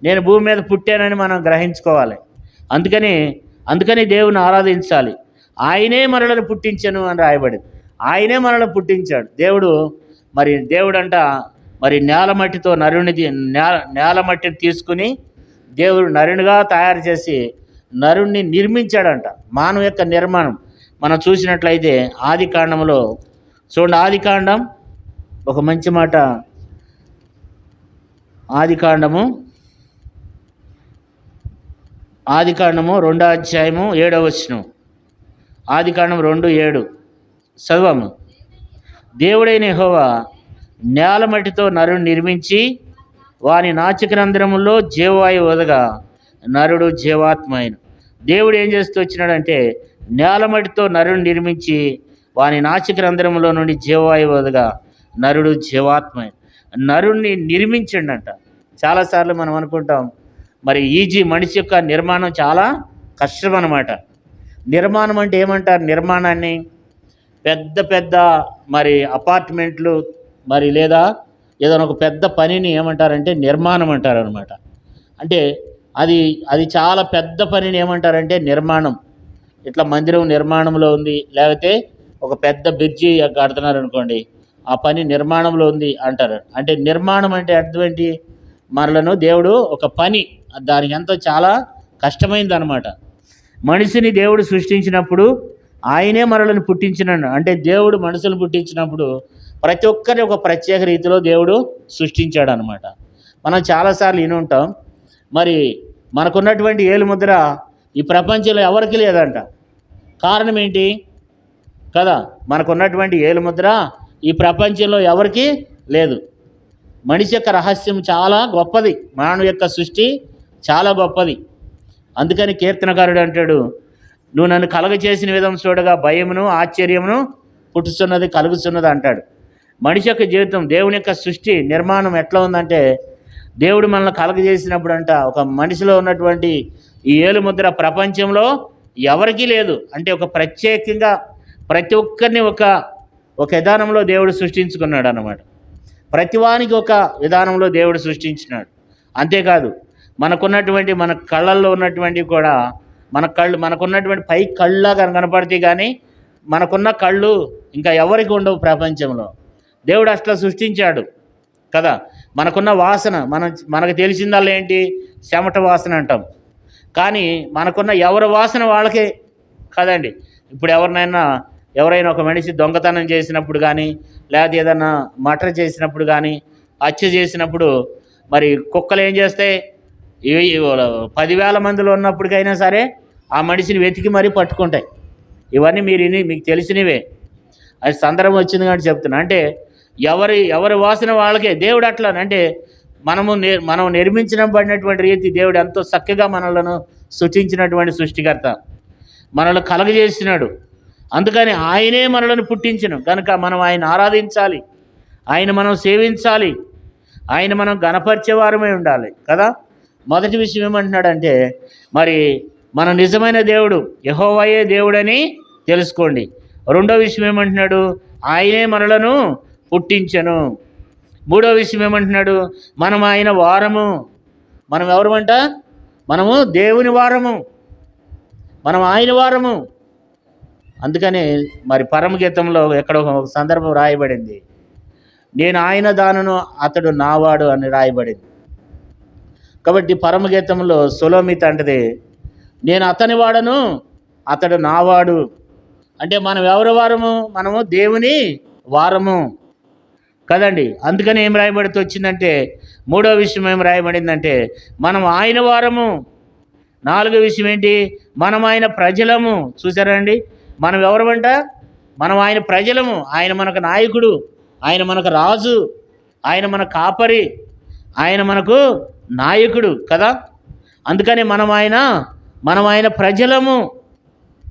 [SPEAKER 1] నేను భూమి మీద పుట్టానని మనం గ్రహించుకోవాలి. అందుకని దేవుని ఆరాధించాలి. ఆయనే మనలను పుట్టించను అని రాయబడింది. ఆయనే మనల్ని పుట్టించాడు. దేవుడంట మరి నేల మట్టిని తీసుకుని దేవుడు నరునిగా తయారు చేసి నరుణ్ణి నిర్మించాడంట. మానవ యొక్క నిర్మాణం మనం చూసినట్లయితే ఆదికాండంలో చూడండి. ఆదికాండం ఒక మంచి మాట. ఆదికాండము 2వ అధ్యాయము 7వ వచనం. ఆదికాండం 2:7 చదవము. దేవుడైన యెహోవా నేల మట్టితో నరుని నిర్మించి వాని నాసికారంధ్రములో జీవవాయువు వదగా నరుడు జీవాత్మ అయిన. దేవుడు ఏం చేస్తూ వచ్చినాడంటే నేల మట్టితో నరుని నిర్మించి వాని నాసికారంధ్రములో నుండి జీవవాయువు వదగా నరుడు జీవాత్మ అయిన. నరుణ్ణి నిర్మించండంట. చాలాసార్లు మనం అనుకుంటాం మరి మనిషి యొక్క నిర్మాణం చాలా కష్టం అన్నమాట. నిర్మాణం అంటే ఏమంటారు? నిర్మాణాన్ని పెద్ద మరి అపార్ట్మెంట్లు మరి లేదా ఏదైనా ఒక పెద్ద పనిని ఏమంటారంటే నిర్మాణం అంటారు అనమాట. అంటే అది చాలా పెద్ద పనిని ఏమంటారంటే నిర్మాణం. ఇట్లా మందిరం నిర్మాణంలో ఉంది, లేకపోతే ఒక పెద్ద బ్రిడ్జి కడుతున్నారు అనుకోండి, ఆ పని నిర్మాణంలో ఉంది అంటారు. అంటే నిర్మాణం అంటే అర్థం ఏంటి? మనలను దేవుడు ఒక పని, దానికి ఎంతో చాలా కష్టమైంది అనమాట. మనిషిని దేవుడు సృష్టించినప్పుడు ఆయనే మనలను పుట్టించినాడు. అంటే దేవుడు మనుషులు పుట్టించినప్పుడు ప్రతి ఒక్కరిని ఒక ప్రత్యేక రీతిలో దేవుడు సృష్టించాడు అనమాట. మనం చాలాసార్లు విని ఉంటాం, మరి మనకున్నటువంటి ఏలుముద్ర ఈ ప్రపంచంలో ఎవరికి లేదంట. కారణం ఏంటి కదా? మనకున్నటువంటి ఏలుముద్ర ఈ ప్రపంచంలో ఎవరికి లేదు. మనిషి యొక్క రహస్యం చాలా గొప్పది, మానవ యొక్క సృష్టి చాలా గొప్పది. అందుకని కీర్తనకారుడు అంటాడు, నువ్వు నన్ను కలుగచేసిన విధం చూడగా భయమును ఆశ్చర్యమును కలుగుతున్నది అంటాడు. మనిషి యొక్క జీవితం, దేవుని యొక్క సృష్టి నిర్మాణం ఎట్లా ఉందంటే, దేవుడు మనల్ని కలుగజేసినప్పుడు అంట ఒక మనిషిలో ఉన్నటువంటి ఈ ఏలుముద్ర ప్రపంచంలో ఎవరికీ లేదు. అంటే ఒక ప్రత్యేకంగా ప్రతి ఒక్కరిని ఒక విధానంలో దేవుడు సృష్టించుకున్నాడు అన్నమాట. ప్రతివానికి ఒక విధానంలో దేవుడు సృష్టించినాడు. అంతేకాదు మనకున్నటువంటి మన కళ్ళల్లో ఉన్నటువంటి కూడా మనకున్నటువంటి పై కళ్ళలాగా కనపడతాయి, కానీ మనకున్న కళ్ళు ఇంకా ఎవరికి ఉండవు ప్రపంచంలో. దేవుడు అట్లా సృష్టించాడు కదా. మనకున్న వాసన మనకు తెలిసిందల్లా ఏంటి? చెమట వాసన అంటాం. కానీ మనకున్న ఎవరి వాసన వాళ్ళకే కదండి. ఇప్పుడు ఎవరైనా ఒక మనిషి దొంగతనం చేసినప్పుడు కానీ, లేకపోతే ఏదన్నా మర్డర్ చేసినప్పుడు కానీ, హత్య చేసినప్పుడు మరి కుక్కలు ఏం చేస్తాయి? 10,000 మందిలో ఉన్నప్పటికైనా సరే ఆ మనిషిని వెతికి మరీ పట్టుకుంటాయి. ఇవన్నీ మీకు తెలిసినవే. అది సందర్భం వచ్చింది కాబట్టి చెప్తున్నా. అంటే ఎవరి వాసన వాళ్ళకే. దేవుడు అట్లా అంటే మనం నిర్మించబడినటువంటి రీతి దేవుడు ఎంతో చక్కగా మనలను సృష్టించినటువంటి సృష్టికర్త, మనల్ని కలగజేసినాడు. అందుకని ఆయనే మనలను పుట్టించను కనుక మనం ఆయన ఆరాధించాలి, ఆయన మనం సేవించాలి, ఆయన మనం గణపరిచేవారమై ఉండాలి కదా. మొదటి విషయం ఏమంటున్నాడంటే, మరి మన నిజమైన దేవుడు యెహోవాయే దేవుడని తెలుసుకోండి. రెండో విషయం ఏమంటున్నాడు, ఆయనే మనలను పుట్టించను. మూడో విషయం ఏమంటున్నాడు, మనం ఆయన వారము. మనం ఎవరమంట? మనము దేవుని వారము, మనం ఆయన వారము. అందుకని మరి పరమగీతంలో ఎక్కడ ఒక సందర్భం రాయబడింది, నేను ఆయన దానను అతడు నావాడు అని రాయబడింది. కాబట్టి పరమగీతంలో సొలొమిత అంటది, నేను అతని వాడను అతడు నావాడు. అంటే మనం ఎవరి వారము? మనము దేవుని వారము కదండి. అందుకని ఏం రాయబడుతూ వచ్చిందంటే, మూడో విషయం ఏం రాయబడిందంటే మనం ఆయన వారము. నాలుగో విషయం ఏంటి, మనం ఆయన ప్రజలము. చూసారండి, మనం ఎవరమంట? మనం ఆయన ప్రజలము. ఆయన మనకు నాయకుడు, ఆయన మనకు రాజు, ఆయన మన కాపరి, ఆయన మనకు నాయకుడు కదా. అందుకని మనం ఆయన ప్రజలము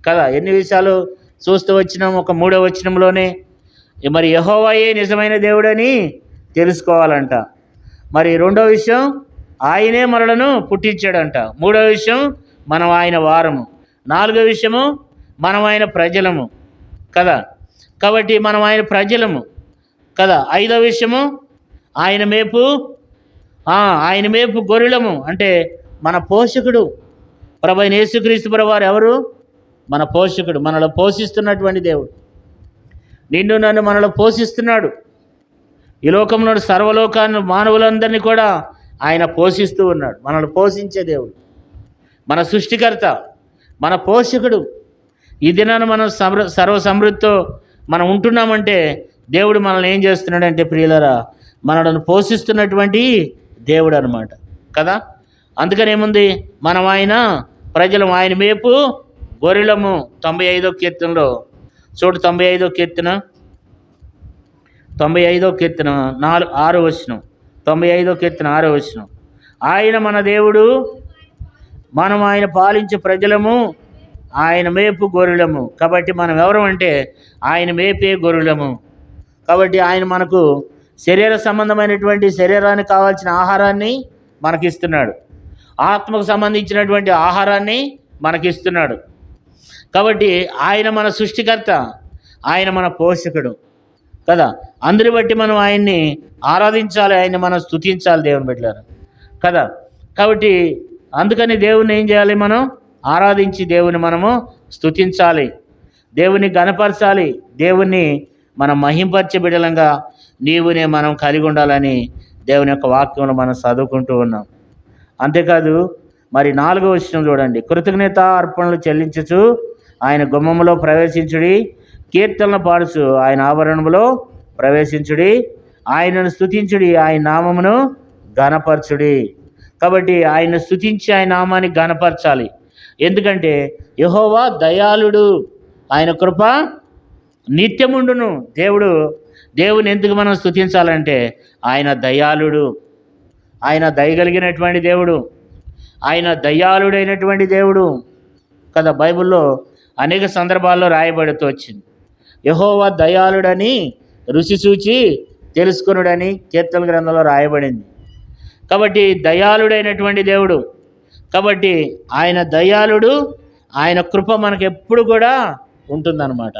[SPEAKER 1] కదా. ఎన్ని విషయాలు చూస్తూ వచ్చినాం. ఒక మూడో వచనంలోనే మరి యెహోవాయే నిజమైన దేవుడని తెలుసుకోవాలంట. మరి రెండో విషయం, ఆయనే మనలను పుట్టించాడంట. మూడో విషయం, మనం ఆయన వారము. నాలుగో విషయము, మనం ఆయన ప్రజలము కదా. కాబట్టి మనం ఆయన ప్రజలము కదా. ఐదో విషయము, ఆయన మేపు గొర్రెలము. అంటే మన పోషకుడు ప్రభువైన యేసుక్రీస్తు ప్రభువారు ఎవరు? మన పోషకుడు, మనలో పోషిస్తున్నటువంటి దేవుడు. నిన్ను నన్ను మనలో పోషిస్తున్నాడు. ఈ లోకంలో సర్వలోకాన్ని మానవులందరినీ కూడా ఆయన పోషిస్తూ ఉన్నాడు. మనల్ని పోషించే దేవుడు, మన సృష్టికర్త, మన పోషకుడు. ఈ దినాన్ని మనం సర్వ సమృద్ధితో మనం ఉంటున్నామంటే దేవుడు మనల్ని ఏం చేస్తున్నాడంటే ప్రియులరా, మనలను పోషిస్తున్నటువంటి దేవుడు అనమాట కదా. అందుకని ఏముంది, మనం ఆయన ప్రజలం, ఆయన మేపు గొర్రెలము. 95వ కీర్తనలో చూడు, 95వ కీర్తన 6వ వచనం. 95వ కీర్తన 6వ వచనం, ఆయన మన దేవుడు, మనం ఆయన పాలించే ప్రజలము, ఆయన మేపు గొర్రెలము. కాబట్టి మనం ఎవరు అంటే ఆయన మేపే గొర్రెలము. కాబట్టి ఆయన మనకు శరీర సంబంధమైనటువంటి శరీరానికి కావాల్సిన ఆహారాన్ని మనకిస్తున్నాడు, ఆత్మకు సంబంధించినటువంటి ఆహారాన్ని మనకిస్తున్నాడు. కాబట్టి ఆయన మన సృష్టికర్త, ఆయన మన పోషకుడు కదా. అందరి బట్టి మనం ఆయన్ని ఆరాధించాలి, ఆయన్ని మనం స్తుతించాలి దేవుని బిడ్డలారా కదా. కాబట్టి అందుకని దేవుని ఏం చేయాలి, మనం ఆరాధించి దేవుని మనము స్తుతించాలి, దేవుని గణపరచాలి, దేవుణ్ణి మనం మహింపరిచే బిడ్డలంగా నీవునే మనం కలిగి ఉండాలని దేవుని యొక్క వాక్యంలో మనం చదువుకుంటూ ఉన్నాం. అంతేకాదు మరి 4వ వచనం చూడండి, కృతజ్ఞత అర్పణలు చెల్లించుచు ఆయన గుమ్మములో ప్రవేశించుడి, కీర్తనలు పాడుచు ఆయన ఆవరణములో ప్రవేశించుడి, ఆయనను స్తుతించుడి, ఆయన నామమును ఘనపరచుడి. కాబట్టి ఆయన స్తుతించి ఆయన నామాన్ని ఘనపరచాలి. ఎందుకంటే యెహోవా దయాళుడు, ఆయన కృప నిత్యముండును. దేవుని ఎందుకు మనం స్తుతించాలంటే ఆయన దయాళుడు, ఆయన దయగలిగినటువంటి దేవుడు, ఆయన దయాళుడైనటువంటి దేవుడు కదా. బైబిల్లో అనేక సందర్భాల్లో రాయబడుతూ వచ్చింది, యెహోవా దయాళుడని రుచి చూచి తెలుసుకొనుడని కీర్తన గ్రంథంలో రాయబడింది. కాబట్టి దయాళుడైనటువంటి దేవుడు, కాబట్టి ఆయన దయాళుడు, ఆయన కృప మనకు ఎప్పుడు కూడా ఉంటుందన్నమాట.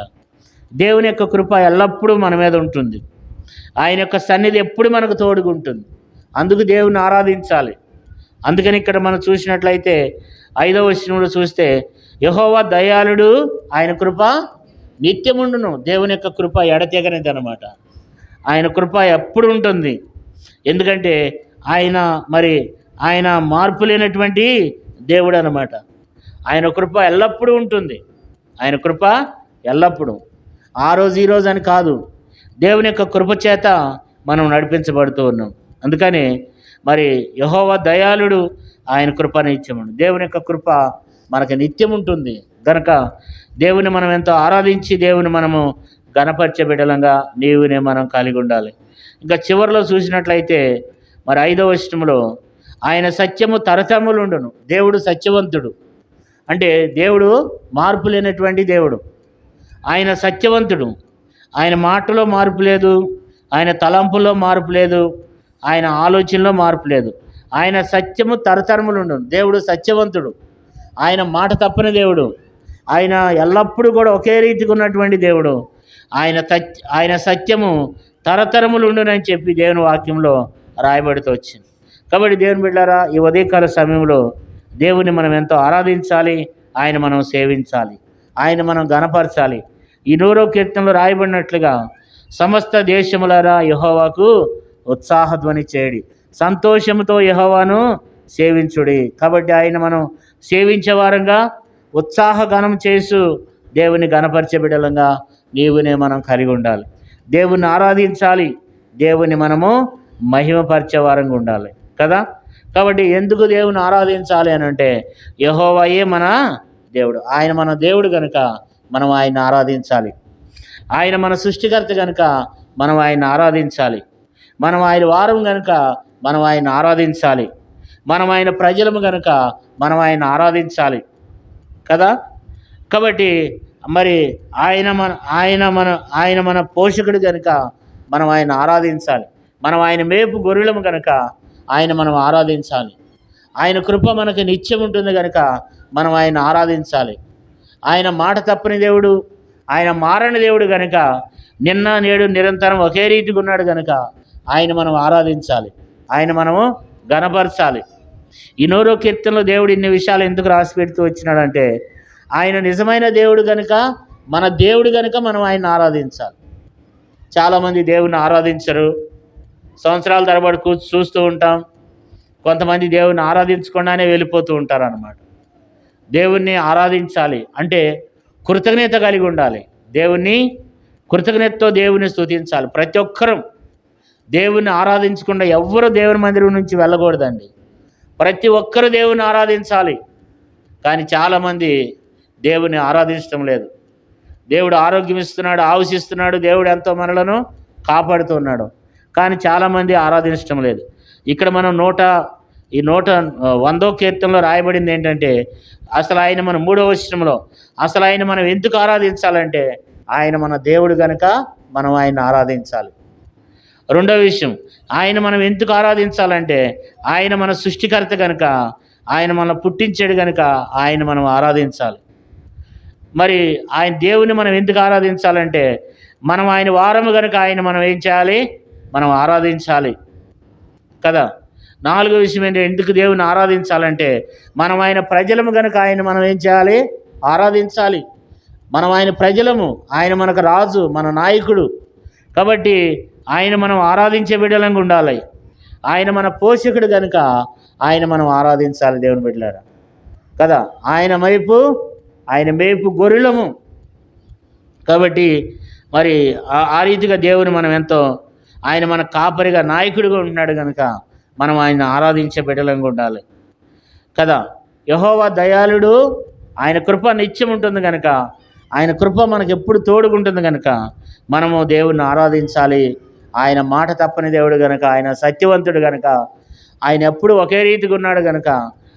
[SPEAKER 1] దేవుని యొక్క కృప ఎల్లప్పుడూ మన మీద ఉంటుంది, ఆయన యొక్క సన్నిధి ఎప్పుడు మనకు తోడుగుంటుంది. అందుకు దేవుని ఆరాధించాలి. అందుకని ఇక్కడ మనం చూసినట్లయితే 5వ వచనంలో చూస్తే యెహోవా దయాళుడు, ఆయన కృప నిత్యముండును. దేవుని యొక్క కృప ఎడతెగనిది అనమాట. ఆయన కృప ఎప్పుడు ఉంటుంది. ఎందుకంటే ఆయన మార్పు లేనటువంటి దేవుడు అనమాట. ఆయన కృప ఎల్లప్పుడూ ఉంటుంది, ఆయన కృప ఎల్లప్పుడూ. ఆ రోజు ఈ రోజు అని కాదు, దేవుని యొక్క కృప చేత మనం నడిపించబడుతూ ఉన్నాం. అందుకని మరి యెహోవా దయాళుడు, ఆయన కృప నిత్యముండు. దేవుని యొక్క కృప మనకు నిత్యం ఉంటుంది కనుక దేవుని మనం ఎంతో ఆరాధించి దేవుని మనము గణపరిచే బిడ్డలంగా నీవునే మనం కలిగి ఉండాలి. ఇంకా చివరిలో చూసినట్లయితే మరి 5వ వచనంలో ఆయన సత్యము తరతరములుండును. దేవుడు సత్యవంతుడు, అంటే దేవుడు మార్పు లేనటువంటి దేవుడు. ఆయన సత్యవంతుడు, ఆయన మాటలో మార్పు లేదు, ఆయన తలంపుల్లో మార్పు లేదు, ఆయన ఆలోచనలో మార్పు లేదు. ఆయన సత్యము తరతరములుండును. దేవుడు సత్యవంతుడు, ఆయన మాట తప్పని దేవుడు, ఆయన ఎల్లప్పుడూ కూడా ఒకే రీతిగా ఉన్నటువంటి దేవుడు. ఆయన సత్యము తరతరములుండునని చెప్పి దేవుని వాక్యంలో రాయబడుతూ వచ్చింది. కాబట్టి దేవుని బిడ్డలారా, ఈ ఉదయకాల సమయంలో దేవుని మనం ఎంతో ఆరాధించాలి, ఆయన మనం సేవించాలి, ఆయన మనం గణపరచాలి. ఈ 100వ కీర్తనలో రాయబడినట్లుగా సమస్త దేశములారా యెహోవాకు ఉత్సాహధ్వని చేయడి, సంతోషముతో యెహోవాను సేవించుడి. కాబట్టి ఆయన మనం సేవించే వారంగా ఉత్సాహగానం చేసు దేవుని గణపరిచే బిడ్డలంగా నీవునే మనం కలిగి ఉండాలి. దేవుని ఆరాధించాలి, దేవుని మనము మహిమపరిచే వారంగా ఉండాలి కదా. కాబట్టి ఎందుకు దేవుని ఆరాధించాలి అని అంటే యెహోవాయే మన దేవుడు, ఆయన మన దేవుడు కనుక మనం ఆయన ఆరాధించాలి. ఆయన మన సృష్టికర్త కనుక మనం ఆయన ఆరాధించాలి. మనం ఆయన వారం కనుక మనం ఆయన ఆరాధించాలి. మనం ఆయన ప్రజలము కనుక మనం ఆయన ఆరాధించాలి కదా. కాబట్టి మరి ఆయన మన పోషకుడు కనుక మనం ఆయన ఆరాధించాలి. మనం ఆయన మేపు గొర్రెలము కనుక ఆయన మనం ఆరాధించాలి. ఆయన కృప మనకు నిత్యం ఉంటుంది కనుక మనం ఆయన ఆరాధించాలి. ఆయన మాట తప్పని దేవుడు, ఆయన మారని దేవుడు కనుక నిన్న నేడు నిరంతరం ఒకే రీతిగా ఉన్నాడు కనుక ఆయన మనం ఆరాధించాలి, ఆయన మనము గణపరచాలి. ఈ 100వ కీర్తనలో దేవుడు ఇన్ని విషయాలు ఎందుకు రాసి పెడుతూ వచ్చినాడంటే ఆయన నిజమైన దేవుడు కనుక, మన దేవుడు కనుక మనం ఆయన ఆరాధించాలి. చాలామంది దేవుని ఆరాధించరు, సంవత్సరాల తరబడి చూస్తూ ఉంటాం. కొంతమంది దేవుని ఆరాధించకుండానే వెళ్ళిపోతూ ఉంటారు అన్నమాట. దేవుణ్ణి ఆరాధించాలి అంటే కృతజ్ఞత కలిగి ఉండాలి. కృతజ్ఞతతో దేవుని స్తుతించాలి. ప్రతి ఒక్కరం దేవుని ఆరాధించకుండా ఎవ్వరూ దేవుని మందిరం నుంచి వెళ్ళకూడదండి. ప్రతి ఒక్కరు దేవుని ఆరాధించాలి. కానీ చాలామంది దేవుని ఆరాధించడం లేదు. దేవుడు ఆరోగ్యం ఇస్తున్నాడు, ఆవశిస్తున్నాడు, దేవుడు ఎంతో మనలను కాపాడుతున్నాడు, కానీ చాలామంది ఆరాధించడం లేదు. ఇక్కడ మనం 100వ కీర్తనలో రాయబడింది ఏంటంటే అసలు ఆయన మన 3వ వచనంలో అసలు ఆయన మనం ఎందుకు ఆరాధించాలంటే ఆయన మన దేవుడు కనుక మనం ఆయన ఆరాధించాలి. రెండవ విషయం, ఆయన మనం ఎందుకు ఆరాధించాలంటే ఆయన మన సృష్టికర్త కనుక, ఆయన మనం పుట్టించాడు కనుక ఆయన మనం ఆరాధించాలి. మరి ఆయన దేవుని మనం ఎందుకు ఆరాధించాలంటే మనం ఆయన వారము కనుక ఆయన మనం ఏం చేయాలి, మనం ఆరాధించాలి కదా. 4వ విషయం ఏంటంటే ఎందుకు దేవుని ఆరాధించాలంటే మనం ఆయన ప్రజలము కనుక ఆయన మనం ఏం చేయాలి, ఆరాధించాలి. మనం ఆయన ప్రజలము, ఆయన మనకు రాజు, మన నాయకుడు. కాబట్టి ఆయన మనం ఆరాధించే బిడ్డలంగా ఉండాలి. ఆయన మన పోషకుడు కనుక ఆయన మనం ఆరాధించాలి దేవుని బిడ్డలారా కదా. ఆయన మేపు గొర్రెలము. కాబట్టి మరి ఆ రీతిగా దేవుని మనం ఎంతో, ఆయన మన కాపరిగా నాయకుడిగా ఉంటున్నాడు కనుక మనం ఆయన ఆరాధించే బిడ్డలంగా ఉండాలి కదా. యెహోవా దయాళుడు, ఆయన కృప నిత్యం ఉంటుంది కనుక, ఆయన కృప మనకు ఎప్పుడు తోడుకుంటుంది కనుక మనము దేవుణ్ణి ఆరాధించాలి. ఆయన మాట తప్పని దేవుడు కనుక, ఆయన సత్యవంతుడు కనుక, ఆయన ఎప్పుడు ఒకే రీతిగా ఉన్నాడు కనుక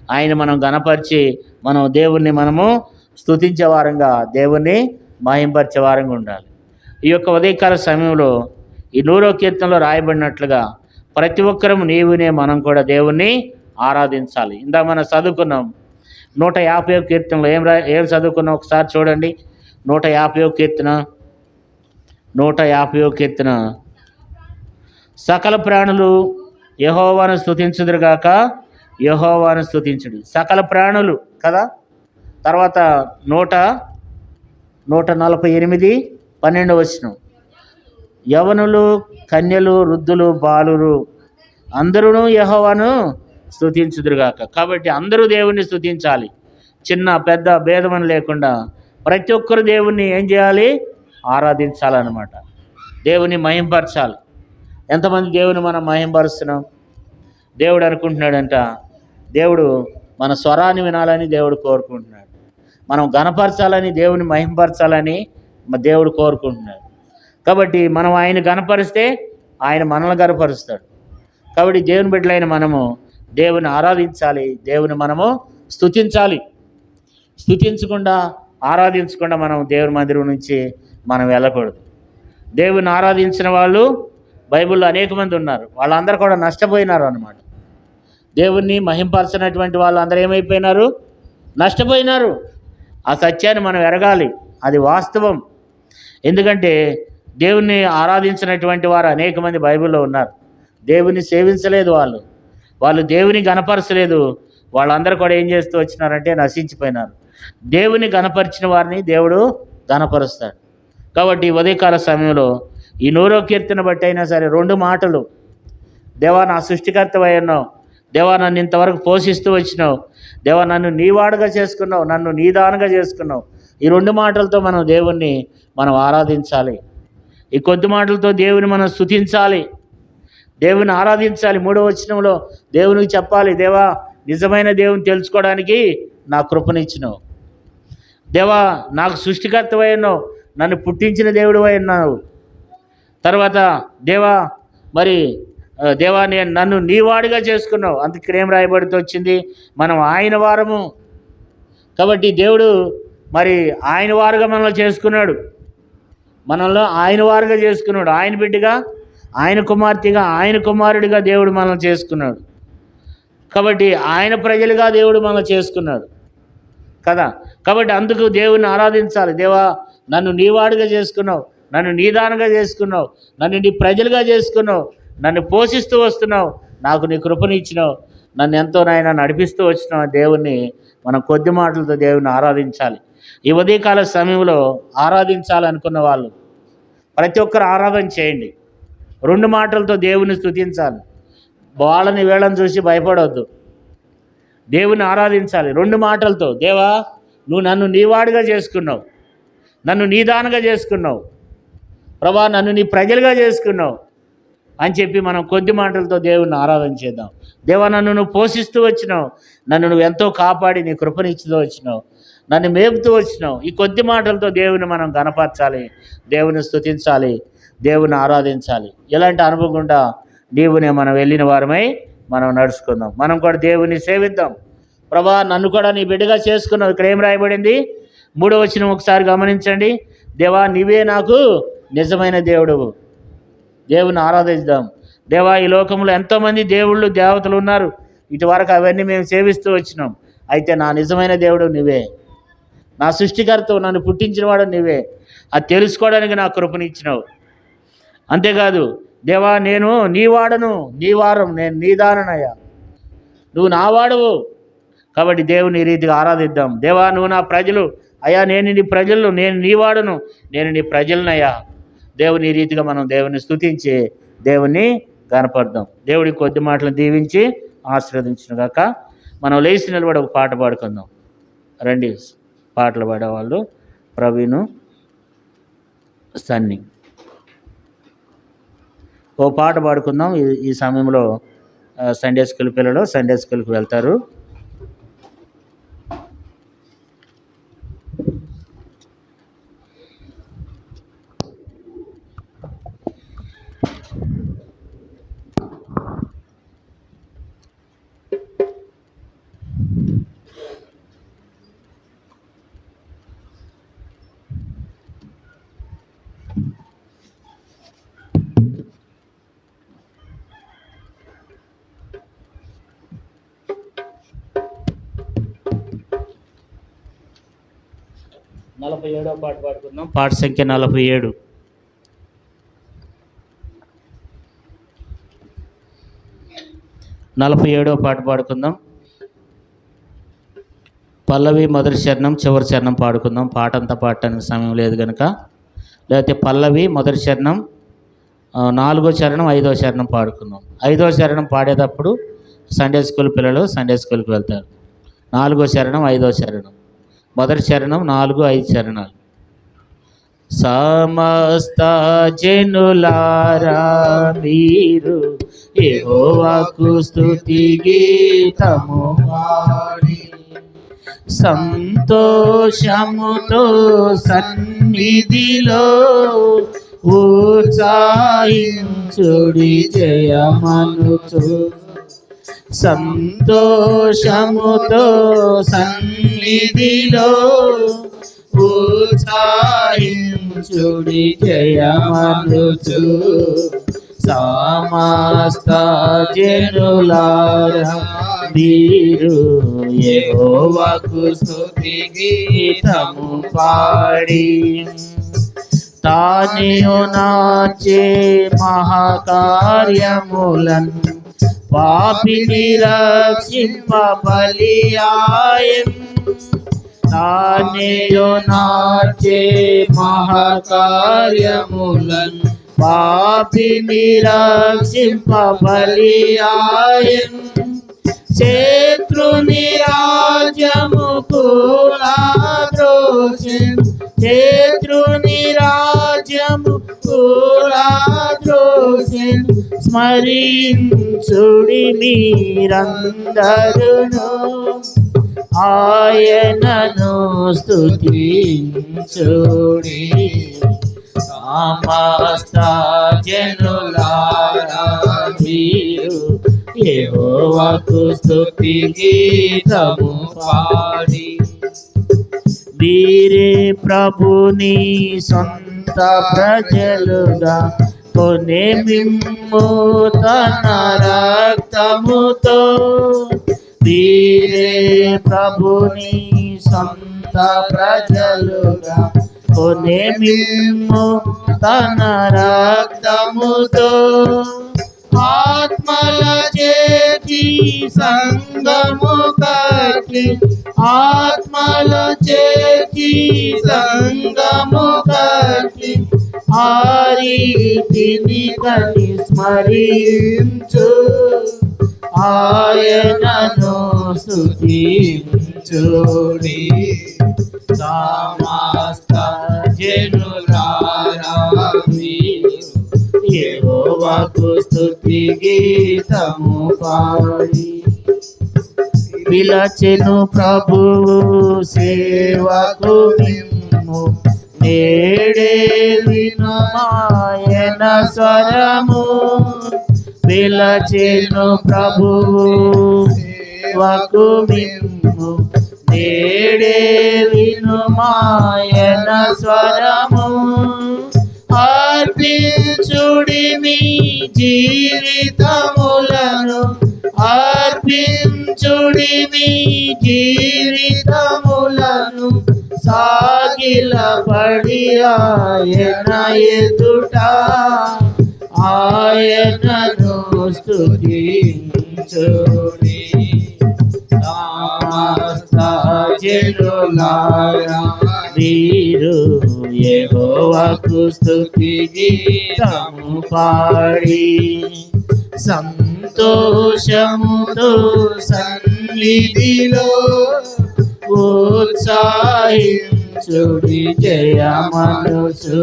[SPEAKER 1] ఆయన మనం గణపరిచి మనం దేవుణ్ణి మనము స్తుతించే వారంగా, దేవుణ్ణి మహింపరిచే వారంగా ఉండాలి. ఈ యొక్క ఉదయకాల సమయంలో ఈ 100వ కీర్తనలో రాయబడినట్లుగా ప్రతి ఒక్కరము నీవునే మనం కూడా దేవుణ్ణి ఆరాధించాలి. ఇందా మనం చదువుకున్నాం 150వ కీర్తనలో ఏం చదువుకున్నాం ఒకసారి చూడండి. 150వ కీర్తన సకల ప్రాణులు యెహోవాను స్తుతించుదురుగాక, యెహోవాను స్తుతించుడి. సకల ప్రాణులు కదా. తర్వాత 148 12వ వచనం, యవనులు, కన్యలు, వృద్ధులు, బాలురు అందరూ యెహోవాను స్తుతించుదురుగాక. కాబట్టి అందరూ దేవుణ్ణి స్తుతించాలి, చిన్న పెద్ద భేదమని లేకుండా ప్రతి ఒక్కరు దేవుణ్ణి ఏం చేయాలి, ఆరాధించాలన్నమాట. దేవుని మహింపరచాలి. ఎంతమంది దేవుని మనం మహింపరుస్తున్నాం? దేవుడు అనుకుంటున్నాడంట, దేవుడు మన స్వరాన్ని వినాలని దేవుడు కోరుకుంటున్నాడు. మనం గణపరచాలని, దేవుని మహింపరచాలని దేవుడు కోరుకుంటున్నాడు. కాబట్టి మనం ఆయన గణపరిస్తే ఆయన మనల్ని గణపరుస్తాడు. కాబట్టి దేవుని బిడ్డలైన మనము దేవుని ఆరాధించాలి, దేవుని మనము స్తుతించాలి. స్తుతించకుండా, ఆరాధించకుండా మనం దేవుని మందిరం నుంచి మనం వెళ్ళకూడదు. దేవుని ఆరాధించిన వాళ్ళు బైబిల్లో అనేక మంది ఉన్నారు. వాళ్ళందరూ కూడా నష్టపోయినారు అన్నమాట. దేవుణ్ణి మహింపరచినటువంటి వాళ్ళందరూ ఏమైపోయినారు? నష్టపోయినారు. ఆ సత్యాన్ని మనం ఎరగాలి, అది వాస్తవం. ఎందుకంటే దేవుణ్ణి ఆరాధించినటువంటి వారు అనేక మంది బైబిల్లో ఉన్నారు. దేవుని సేవించలేదు, వాళ్ళు దేవుని గణపరచలేదు. వాళ్ళందరూ కూడా ఏం చేస్తూ వచ్చినారంటే నశించిపోయినారు. దేవుని గణపరిచిన వారిని దేవుడు గణపరుస్తాడు. కాబట్టి ఉదయకాల సమయంలో ఈ 100వ కీర్తన బట్టి అయినా సరే 2 మాటలు, దేవా నా సృష్టికర్తవై ఉన్నావు, దేవా నన్ను ఇంతవరకు పోషిస్తూ వచ్చినావు, దేవా నన్ను నీవాడుగా చేసుకున్నావు, నన్ను నీదానుగా చేసుకున్నావు. ఈ 2 మాటలతో మనం దేవుణ్ణి మనం ఆరాధించాలి. ఈ కొద్ది మాటలతో దేవుని మనం స్తుతించాలి, దేవుని ఆరాధించాలి. 3వ వచనంలో దేవునికి చెప్పాలి, దేవా నిజమైన దేవుని తెలుసుకోవడానికి నా కృపనిచ్చినావు, దేవా నాకు సృష్టికర్తవై ఉన్నావు, నన్ను పుట్టించిన దేవుడివై ఉన్నావు. తర్వాత దేవా నేను నన్ను నీవాడిగా చేసుకున్నావు. అందుకు ఇక్కడ ఏం రాయబడుతూ వచ్చింది? మనం ఆయన వారము. కాబట్టి దేవుడు ఆయన వారుగా మనల్ని చేసుకున్నాడు, మనల్ని ఆయన వారుగా చేసుకున్నాడు. ఆయన బిడ్డగా, ఆయన కుమార్తెగా, ఆయన కుమారుడిగా దేవుడు మనల్ని చేసుకున్నాడు. కాబట్టి ఆయన ప్రజలుగా దేవుడు మనల్ని చేసుకున్నాడు కదా. కాబట్టి అందుకు దేవుని ఆరాధించాలి. దేవా నన్ను నీవాడుగా చేసుకున్నావు, నన్ను నీదానంగా చేసుకున్నావు, నన్ను నీ ప్రజలుగా చేసుకున్నావు, నన్ను పోషిస్తూ వస్తున్నావు, నాకు నీ కృపనిచ్చినావు, నన్ను ఎంతో నాయన నడిపిస్తూ వచ్చినావు. దేవుణ్ణి మనం కొద్ది మాటలతో దేవుని ఆరాధించాలి. ఈ ఉదయకాల సమయంలో ఆరాధించాలనుకున్న వాళ్ళు ప్రతి ఒక్కరు ఆరాధన చేయండి. 2 మాటలతో దేవుని స్తుతించాలి. వాళ్ళని వీళ్ళని చూసి భయపడవద్దు, దేవుని ఆరాధించాలి 2 మాటలతో. దేవా నువ్వు నన్ను నీవాడుగా చేసుకున్నావు, నన్ను నీదానంగా చేసుకున్నావు, ప్రభా నన్ను నీ ప్రజలుగా చేసుకున్నావు అని చెప్పి మనం కొద్ది మాటలతో దేవుని ఆరాధన చేద్దాం. దేవా నన్ను నువ్వు పోషిస్తూ వచ్చినావు, నన్ను నువ్వు ఎంతో కాపాడి నీ కృపనిచ్చుతూ వచ్చినావు, నన్ను మేపుతూ వచ్చినావు. ఈ కొద్ది మాటలతో దేవుని మనం గణపరచాలి, దేవుని స్తుతించాలి, దేవుని ఆరాధించాలి. ఇలాంటి అనుభవం గుండా దేవుని మనం వెళ్ళిన వారమై మనం నడుచుకుందాం. మనం కూడా దేవుని సేవిద్దాం. ప్రభా నన్ను కూడా నీ బిడ్డగా చేసుకున్నావు. ఇక్కడ ఏం రాయబడింది? 3వ వచనం ఒకసారి గమనించండి. దేవా నీవే నాకు నిజమైన దేవుడు. దేవుని ఆరాధిద్దాం. దేవా ఈ లోకంలో ఎంతోమంది దేవుళ్ళు దేవతలు ఉన్నారు, ఇటువరకు అవన్నీ మేము సేవిస్తూ వచ్చినాం. అయితే నా నిజమైన దేవుడు నీవే, నా సృష్టికర్తవు, నన్ను పుట్టించినవాడు నీవే. అది తెలుసుకోవడానికి నా కృపనిచ్చినావు. అంతేకాదు దేవా నేను నీ వాడను, నీ వారం, నేను నీ దాననయ్యా, నువ్వు నా వాడవు. కాబట్టి దేవుని ఈ రీతిగా ఆరాధిద్దాం. దేవా నువ్వు నా ప్రజలు అయ్యా, నేను నీ ప్రజలు, నేను నీ వాడను, నేను నీ ప్రజలనయ్యా. దేవుని ఈ రీతిగా మనం దేవుని స్తుతించి దేవుని కనపడదాం. దేవుడి కొద్ది మాటలు దీవించి ఆశీర్వదించిన గాక. మనం లేచి నిలబడి ఒక పాట పాడుకుందాం. రండి, పాటలు పాడేవాళ్ళు ప్రవీణు, సన్నీ. ఓ పాట పాడుకుందాం. ఈ సమయంలో సండే స్కూల్ పిల్లలు సండే స్కూల్కి వెళ్తారు. నలభై 47వ పాట పాడుకుందాం. పాట సంఖ్య 47. పాట పాడుకుందాం. పల్లవి మొదటి చరణం చివరి చరణం పాడుకుందాం. పాట అంతా పాడటానికి సమయం లేదు కనుక, లేకపోతే పల్లవి మొదటి చరణం 4వ చరణం 5వ చరణం పాడుకుందాం. 5వ చరణం పాడేటప్పుడు సండే స్కూల్ పిల్లలు సండే స్కూల్కి వెళ్తారు. 4వ చరణం 5వ చరణం, మొదటి చరణం 4, 5 చరణాలు. సమస్త జనులారా మీరు యెహోవాకు స్తుతి గీతము పాడి సంతోషముతో సన్నిధిలో ఉత్సాహించుడి జయమనుచు సంతోషముతో సన్నిధిలో ఉత్సాహించుడి జయమనుచు సమస్త జనులారా మీరు యెహోవాకు స్తుతి గీతము పాడి తానేయు నాచే మహాకార్యములన్ పాపిని రక్షింప బలియాయెను తానేయు నాచే మహాకార్యములన్ పాపిని రక్షింప బలియాయెను శత్రుని రాజ్యము కూలద్రోసెను శత్రుని రాజ్యము కూలద్రోసెను స్మరించుడి మీరందరును ఆయనను స్తుతించుడి సమస్త జనులారా మీరు యెహోవాకు స్తుతి గీతము పాడి వీరే ప్రభుని సొంత ప్రజలుగా కొనే మిమ్ము తన రక్తముతో వీరే ప్రభుని సొంత ప్రజలుగా కొనే మిమ్ము తన రక్తముతో ఆత్మల చేతి సంగము కట్టి ఆత్మల చేతి సంగము కట్టి ఆ రీతిని కని స్మరించు ఆయనను స్తుతించుడి సమస్త జనులారా యెహోవాకు స్తుతి గీతము పాడి పిలచెను ప్రభువు సేవకు మిమ్ము నేడే వినుమాయన స్వరము పిలచెను ప్రభువు సేవకు మిమ్ము నేడే వినుమాయన స్వరము అర్పించుడి మీ జీవితములను అర్పించుడి మీ జీవితములను సాగిలపడి ఆయన ఎదుట ఆయనను స్తుతించుడి సమస్త జనులారా మీరు యెహోవాకు స్తుతి గీతము పాడి సంతోషముతో సన్నిధిలో ఉత్సాహించుడి జయమనుచు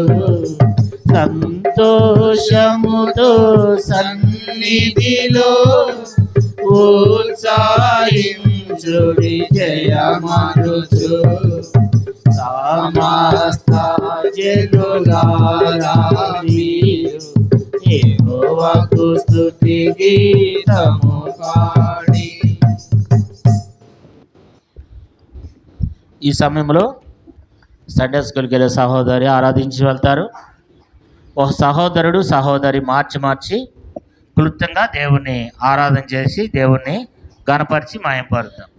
[SPEAKER 1] సంతోషముతో సన్నిధిలో ఉత్సాహించుడి జయమనుచు సమస్త జనులారా మీరు యెహోవాకు స్తుతి గీతము పాడి ఈ సమయంలో సండే స్కూల్కి వెళ్ళే సహోదరి ఆరాధించి వెళ్తారు. ఒక సహోదరుడు సహోదరి మార్చి క్లుప్తంగా దేవుణ్ణి ఆరాధన చేసి దేవుణ్ణి గణపరిచి మాయంపరుతాం.